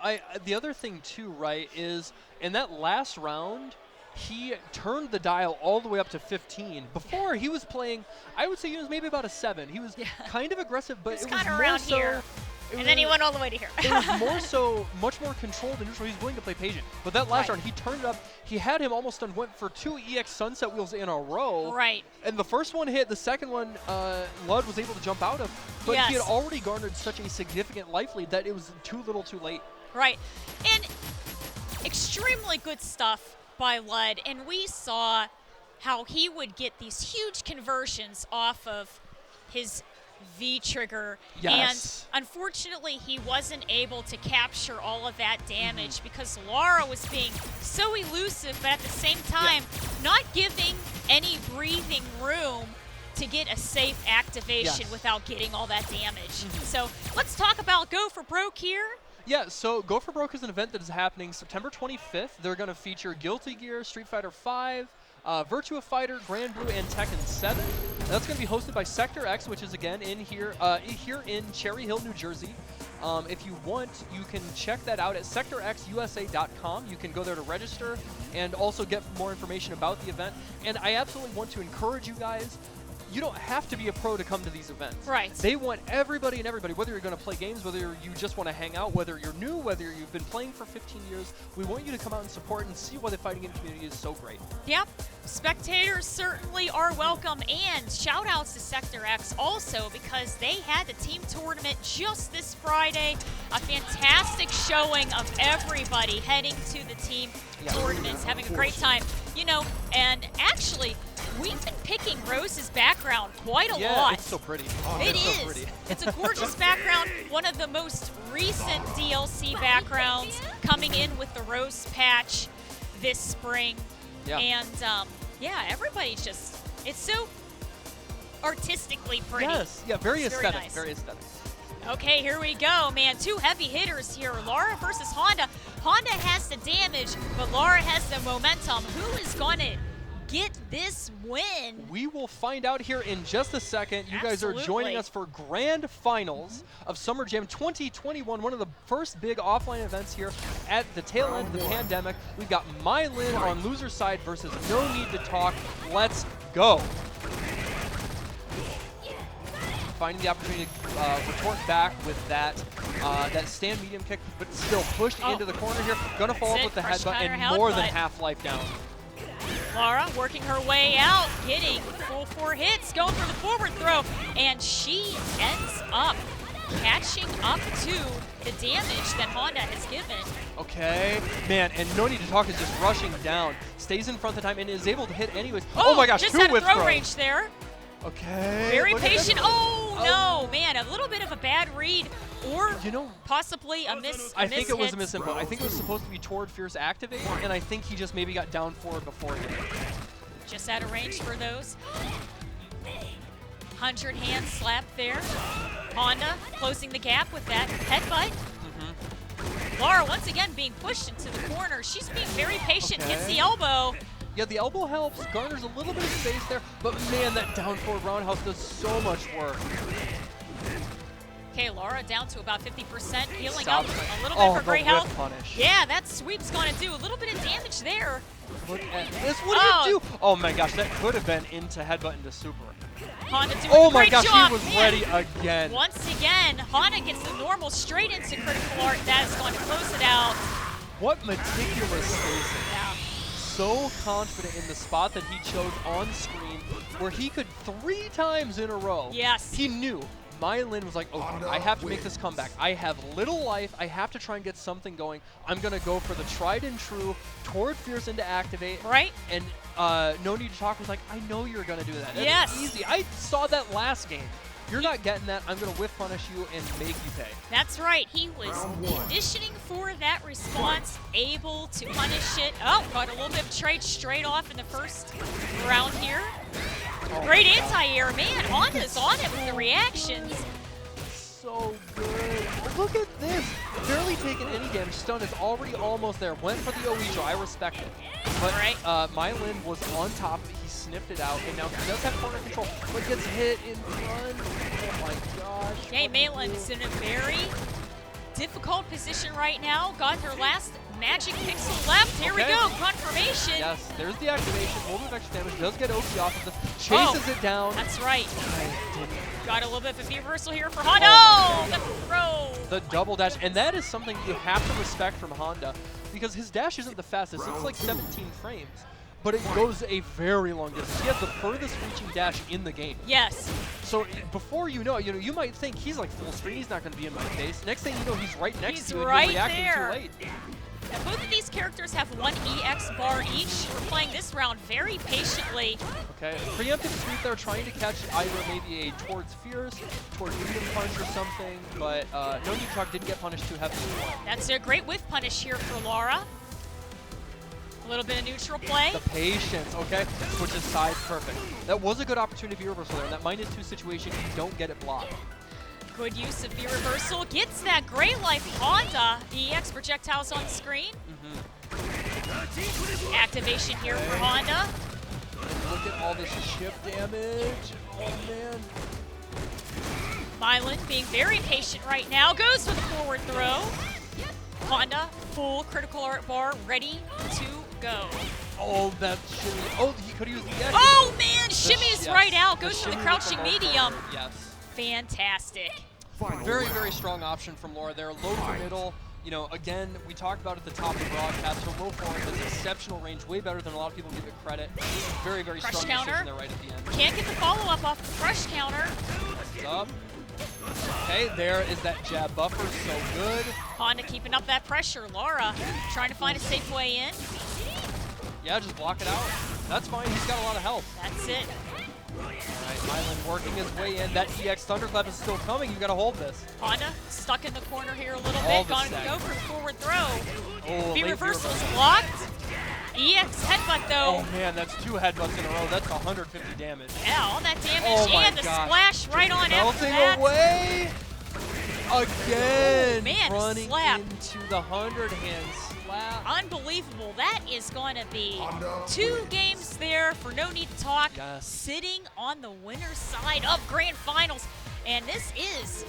the other thing too, right, is in that last round, he turned the dial all the way up to 15. Before, he was playing, I would say he was maybe about a 7. He was kind of aggressive, but it was kind of more around so, here. And then he went all the way to here. It was more so, much more controlled and neutral. He's willing to play patient. But that last round, he turned it up. He had him almost done, went for 2 EX sunset wheels in a row. Right. And the first one hit. The second one, Lud was able to jump out of. But he had already garnered such a significant life lead that it was too little too late. Right. And extremely good stuff by Lud. And we saw how he would get these huge conversions off of his V-trigger, and unfortunately he wasn't able to capture all of that damage because Lara was being so elusive, but at the same time not giving any breathing room to get a safe activation without getting all that damage. So let's talk about Go for Broke here. Yeah, so Go for Broke is an event that is happening September 25th. They're going to feature Guilty Gear, Street Fighter V, Virtua Fighter, Grand Blue, and Tekken 7. And that's going to be hosted by Sector X, which is again in here in Cherry Hill, New Jersey. If you want, you can check that out at sectorxusa.com. You can go there to register and also get more information about the event. And I absolutely want to encourage you guys. You don't have to be a pro to come to these events. Right. They want everybody and everybody, whether you're going to play games, whether you just want to hang out, whether you're new, whether you've been playing for 15 years. We want you to come out and support and see why the fighting game community is so great. Yep. Spectators certainly are welcome. And shout outs to Sector X also because they had the team tournament just this Friday. A fantastic showing of everybody heading to the team tournaments, having a great time. You know, and actually, we've been picking Rose's background quite a lot. Yeah, it's so pretty. Oh, it is. So pretty. It's a gorgeous background. One of the most recent DLC backgrounds coming in with the Rose patch this spring. Yeah. And yeah, everybody's just, it's so artistically pretty. Yes. Yeah, very it's aesthetic. Very nice. Very aesthetic. Okay, here we go, man. 2 heavy hitters here. Lara versus Honda. Honda has the damage, but Lara has the momentum. Who is going to get this win? We will find out here in just a second. You guys are joining us for grand finals of Summer Jam 2021, one of the first big offline events here at the tail end of the pandemic. We've got Mylin on loser side versus No Need to Talk. Let's go. Finding the opportunity to retort back with that stand medium kick, but still pushed into the corner here. Gonna follow up with the headbutt and more than half life down. Lara working her way out, getting full 4 hits, going for the forward throw, and she ends up catching up to the damage that Honda has given. Okay, man, and No Need to Talk is just rushing down, stays in front of the time, and is able to hit anyways. Oh my gosh, just 2 had a whip throw throws. range there. Okay. Very patient. Oh no, man, a little bit of a bad read, or possibly a miss. I think it was a misinput. I think it was supposed to be toward Fierce Activate, and I think he just maybe got down forward before him. Just out of range for those. 100 hand slap there. Honda closing the gap with that headbutt. Lara once again being pushed into the corner. She's being very patient, hits the elbow. Yeah, the elbow helps, garners a little bit of space there, but man, that down forward roundhouse does so much work. Okay, Lara down to about 50%, healing up a little bit for great health. Punish. Yeah, that sweep's going to do a little bit of damage there. Look at this. What did it do? Oh my gosh, that could have been into headbutt into super. Honda doing a great job. He was ready again. Once again, Honda gets the normal straight into critical art. That is going to close it out. What meticulous spacing. Yeah. So confident in the spot that he chose on screen where he could 3 times in a row. Yes. He knew. Mylin was like, okay, I have to make this comeback. I have little life. I have to try and get something going. I'm going to go for the tried and true toward Fierce into activate. Right. And No Need to Talk was like, I know you're going to do that. Yes. It's easy. I saw that last game. You're not getting that. I'm going to whiff punish you and make you pay. That's right. He was conditioning for that response, able to punish it. Oh, got a little bit of trade straight off in the first round here. Great anti-air. Man, Honda's on it with the reactions. So good. Look at this. Barely taking any damage. Stun is already almost there. Went for the Oijo. I respect it. But Mylin was on top of it. He sniffed it out. And now he does have corner control, but gets hit in front. Oh my gosh. Okay, Malin's in a very difficult position right now. Got her last magic pixel left. Here we go. Confirmation. Yes, there's the activation. A little bit of extra damage. Does get OP off of this. Chases it down. That's right. I didn't. Got a little bit of a reversal here for Honda. Oh, the throw. The double dash. And that is something you have to respect from Honda because his dash isn't the fastest. It's like 17 frames. But it goes a very long distance. He has the furthest reaching dash in the game. Yes. So before you know, you might think he's like full screen. He's not going to be in my face. Next thing you know, he's right next to you and you're reacting too late. Now, both of these characters have 1 EX bar each. We're playing this round very patiently. Okay, preemptive sweep there, trying to catch either maybe a towards Fierce, towards medium punch or something, but No Need to Talk didn't get punished too heavily. That's a great whiff punish here for Laura. A little bit of neutral play. The patience, okay? Switches sides, perfect. That was a good opportunity for reversal there. In that -2 situation, you don't get it blocked. Good use of the reversal. Gets that Great Life Honda. The EX projectiles on the screen. Activation here for Honda. And look at all this chip damage. Oh, man. Mylin being very patient right now. Goes for the forward throw. Honda, full critical art bar, ready to go. Oh, that shimmy. Oh, he could use the edge. Oh, man. Shimmies right out. Goes for the crouching medium. Yes. Fantastic. Very, very strong option from Laura there. Low to middle. You know, again, we talked about at the top of the broadcast, her low forward has exceptional range, way better than a lot of people give it credit. Very, very Crush strong counter. decision there right at the end. Can't get the follow-up off the crush counter. Up. Okay, there is that jab buffer, so good. Honda keeping up that pressure. Laura trying to find a safe way in. Yeah, just block it out. That's fine. He's got a lot of health. That's it. All right, Mylin working his way in. That EX Thunderclap is still coming. You got to hold this. Honda stuck in the corner here a little All bit. the Gonna sag. go for the forward throw. Oh, V late reversal is reversal. blocked. EX headbutt though. Oh man, that's 2 headbutts in a row. That's 150 damage. Yeah, all that damage Oh my and the gosh. splash right on after Melting that. away again. Oh, man, running slap. into the 100-hand slap. Unbelievable. That is going to be 2 games there for No Need to Talk. Yes. Sitting on the winner's side of Grand Finals. And this is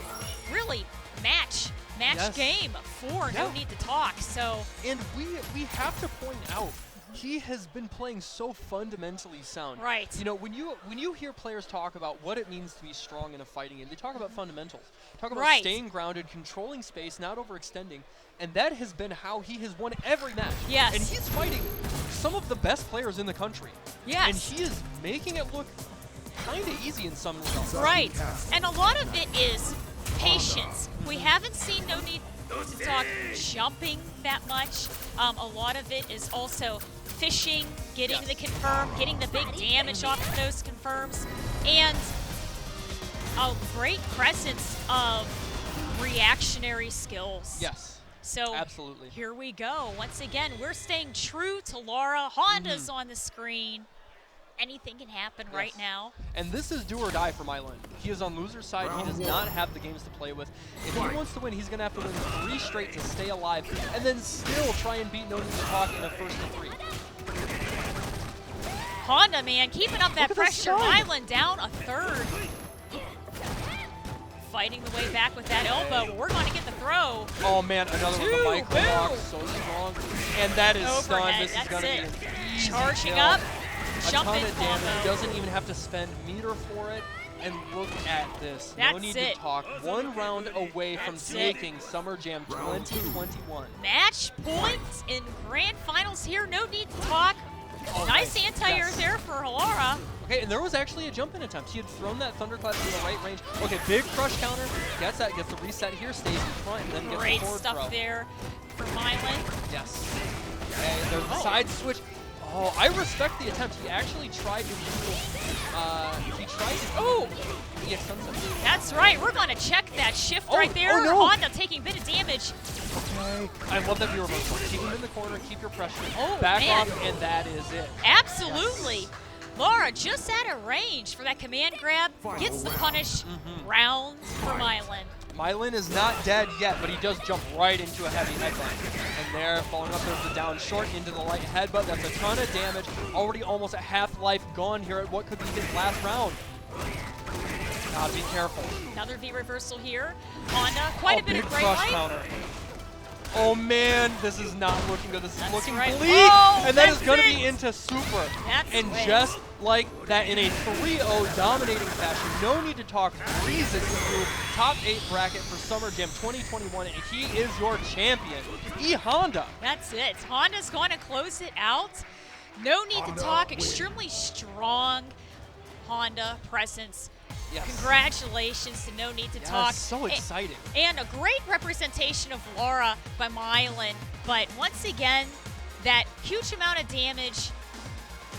really match Yes. game for No Yeah. Need to Talk. So And we have to point out, he has been playing so fundamentally sound. Right. You know, when you hear players talk about what it means to be strong in a fighting game, they talk about fundamentals. Talk about Right. staying grounded, controlling space, not overextending, and that has been how he has won every match. Yes. And he's fighting some of the best players in the country. Yes. And he is making it look kind of easy in some results. right. And a lot of it is patience. We haven't seen No Need to Talk jumping that much. A lot of it is also fishing, getting the confirm, getting the big damage off of those confirms, and a great presence of reactionary skills. Yes. So Absolutely. here we go. Once again, we're staying true to Laura. Honda's on the screen. Anything can happen right now. And this is do or die for Mylin. He is on loser's side. He does not have the games to play with. If he wants to win, he's going to have to win 3 straight to stay alive, and then still try and beat No Need to Talk in a first to 3. Honda, man, keeping up that Look at the pressure. stun. Mylin down a third. Fighting the way back with that elbow. We're going to get the throw. Oh man, another one with the micro Boom. lock, so strong. And that is stunned. Overhead, This is that's going to be it. an easy Charging kill. up. A Jumping ton of damage. combo. Doesn't even have to spend meter for it. And look at this. No That's need it. to talk. One round away from That's it. taking Summer Jam 2021. Match point in grand finals here. No need to talk. Oh, Nice nice. anti-air Yes. there for Laura. Okay, and there was actually a jump in attempt. He had thrown that Thunderclap to the right range. Okay, big crush counter. Gets that, gets the reset here, stays in front, and then gets Great the forward stuff throw. there for Mylan. Yes. Okay, there's the side switch. Oh, I respect the attempt. He actually tried to Oh, he had something. that's right. We're going to check that shift Oh, right there. oh, no. Honda taking a bit of damage. Okay. I love that view reversal. Keep him in the corner, keep your pressure. Oh, Back man. off, and that is it. Absolutely. Laura just out of range for that command grab. Gets the punish round for Mylan. Mylan is not dead yet, but he does jump right into a heavy headbutt. And there, following up, there's the down short into the light headbutt. That's a ton of damage. Already almost at half life gone here at what could be his last round. Gotta be careful. Another V reversal here. Honda, quite a bit big of great crush life. counter. Oh man, this is not looking good. This is That's looking right. bleak. Oh, and that is that's going to it. be into super. That's and it. just like that, in a 3-0 dominating fashion, no need to talk, breezes through top 8 bracket for Summer Jam 2021, and he is your champion, E Honda. That's it. Honda's going to close it out. No need to Honda talk. wins. Extremely strong Honda presence. Yes. Congratulations to No Need to Yes, Talk. so exciting. And a great representation of Laura by Mylan. But once again, that huge amount of damage,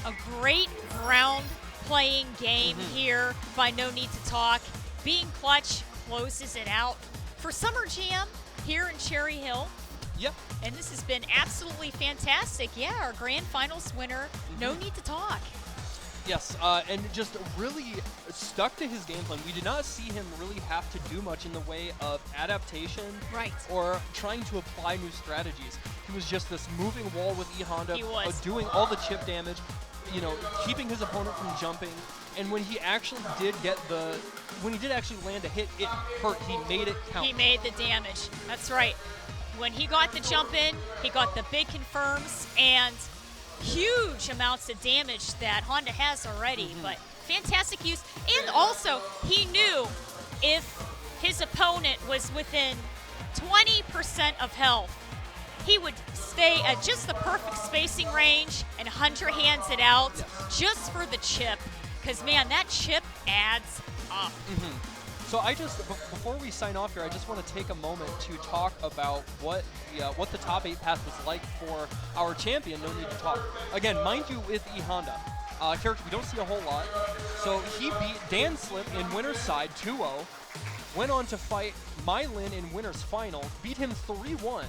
a great round playing game here by No Need to Talk. Being clutch closes it out for Summer Jam here in Cherry Hill. Yep. And this has been absolutely fantastic. Yeah, our grand finals winner, No Need to Talk. Yes, and just really stuck to his game plan. We did not see him really have to do much in the way of adaptation Right. or trying to apply new strategies. He was just this moving wall with E Honda, He was. doing all the chip damage, you know, keeping his opponent from jumping. And when he actually did actually land a hit, it hurt. He made it count. He made the damage. That's right. When he got the jump in, he got the big confirms and huge amounts of damage that Honda has already, but fantastic use. And also, he knew if his opponent was within 20% of health, he would stay at just the perfect spacing range and 100 hands it out just for the chip. Because, man, that chip adds up. So I just, before we sign off here, I just want to take a moment to talk about what the top 8 path was like for our champion, No Need to Talk. Again, mind you, with E Honda, character we don't see a whole lot. So he beat Dan Slip in winner's side 2-0, went on to fight Mylan in winner's final, beat him 3-1,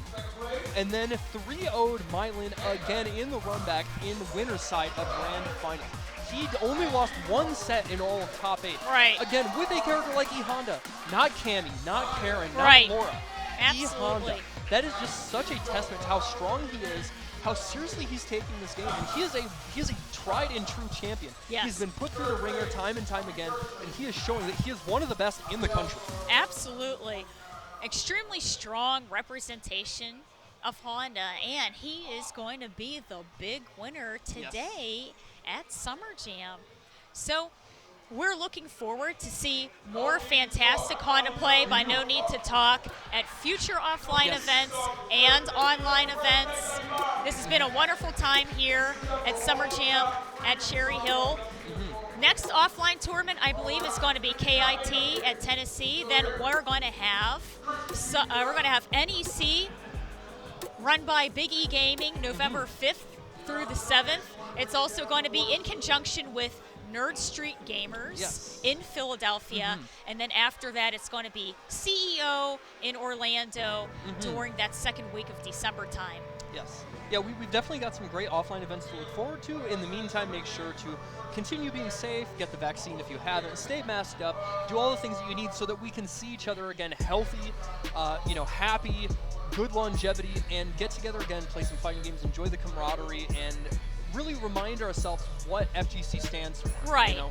and then 3-0'd Mylan again in the run back in winner's side of grand final. He only lost one set in all of top 8. Right. Again, with a character like E Honda, not Cammy, not Karen, not Right. Laura. E Honda. Absolutely. That is just such a testament to how strong he is, how seriously he's taking this game, and he is a tried and true champion. Yes. He's been put through the ringer time and time again, and he is showing that he is one of the best in the country. Absolutely. Extremely strong representation of Honda, and he is going to be the big winner today at Summer Jam. So we're looking forward to see more fantastic Honda play by No Need to Talk at future offline events and online events. This has been a wonderful time here at Summer Jam at Cherry Hill. Next offline tournament, I believe, is going to be KIT at Tennessee. Then we're going to have NEC run by Big E Gaming November 5th through the 7th. It's also going to be in conjunction with Nerd Street Gamers in Philadelphia. And then after that, it's going to be CEO in Orlando during that second week of December time. Yes. Yeah, we've definitely got some great offline events to look forward to. In the meantime, make sure to continue being safe, get the vaccine if you haven't, stay masked up, do all the things that you need so that we can see each other again healthy, happy, good longevity, and get together again, play some fighting games, enjoy the camaraderie, and really remind ourselves what FGC stands for. Right. You know?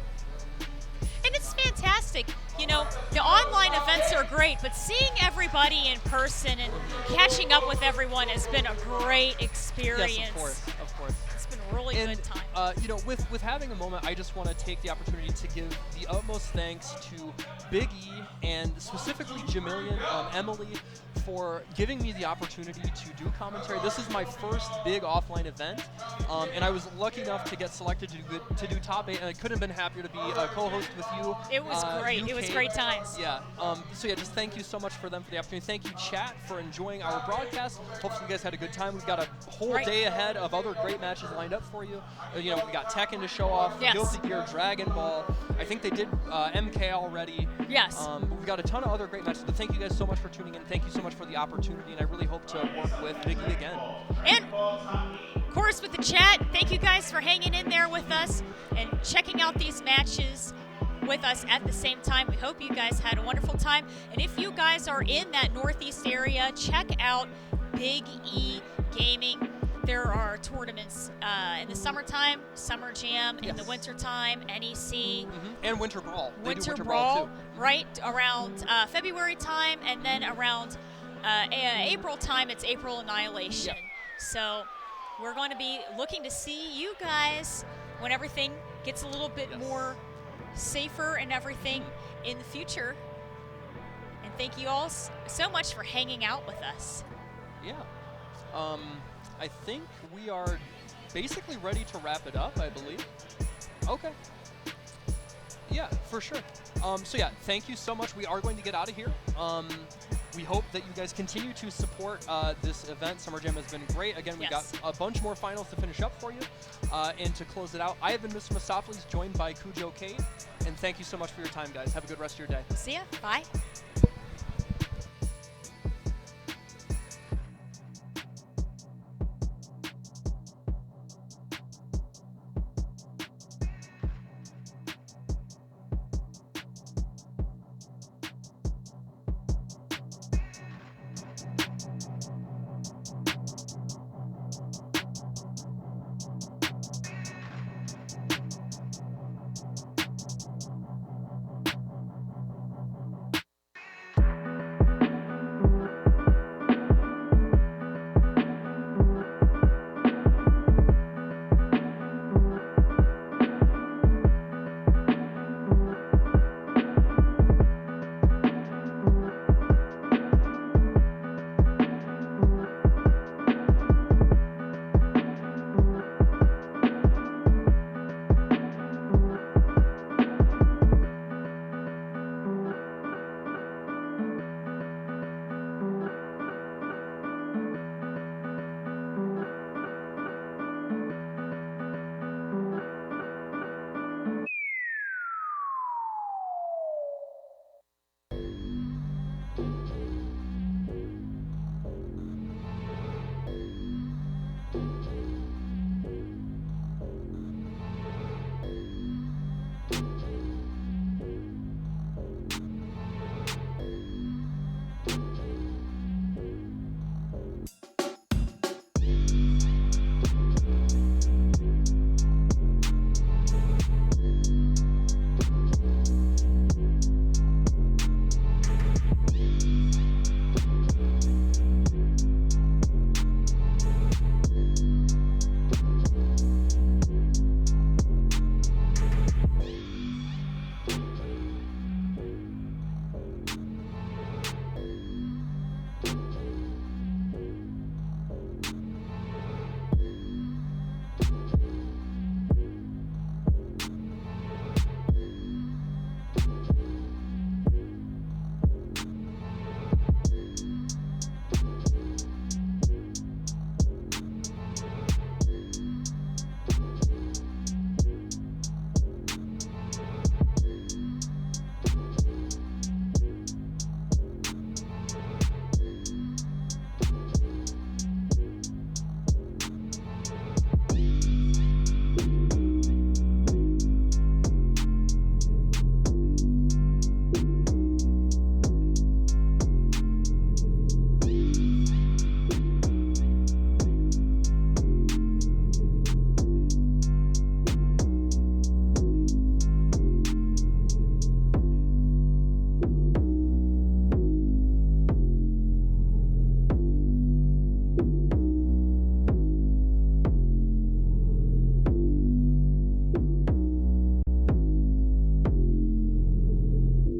And it's fantastic. You know, the online events are great, but seeing everybody in person and catching up with everyone has been a great experience. Yes, of course. It's been really And, good time. you know, with having a moment, I just want to take the opportunity to give the utmost thanks to Big E and specifically Jamilian, Emily, for giving me the opportunity to do commentary. This is my first big offline event, and I was lucky enough to get selected to do top 8, and I couldn't have been happier to be a co-host with you. It was great. It was UK. great times. Yeah. So yeah, just thank you so much for them for the opportunity. Thank you, chat, for enjoying our broadcast. Hopefully you guys had a good time. We've got a whole day ahead of other great matches lined up for you. You know, we got Tekken to show off, Yes. Guilty Gear, Dragon Ball. I think they did MK already. Yes. We've got a ton of other great matches. But thank you guys so much for tuning in. Thank you so much for the opportunity, and I really hope to work with Biggie again. And of course, with the chat, thank you guys for hanging in there with us and checking out these matches with us at the same time. We hope you guys had a wonderful time. And if you guys are in that Northeast area, check out Big E Gaming. There are tournaments in the summertime, Summer Jam, in the wintertime, NEC. And Winter Brawl. They do Winter Winter Brawl, too. right around February time, and then around April time, it's April Annihilation. Yep. So we're going to be looking to see you guys when everything gets a little bit more safer and everything in the future. And thank you all so much for hanging out with us. Yeah. I think we are basically ready to wrap it up, I believe. Okay. Yeah, for sure. So yeah, thank you so much. We are going to get out of here. We hope that you guys continue to support this event. Summer Jam has been great. Again, we got a bunch more finals to finish up for you. And to close it out, I have been Mr. Mistopheles, joined by Cujo Kate. And thank you so much for your time, guys. Have a good rest of your day. See ya. Bye.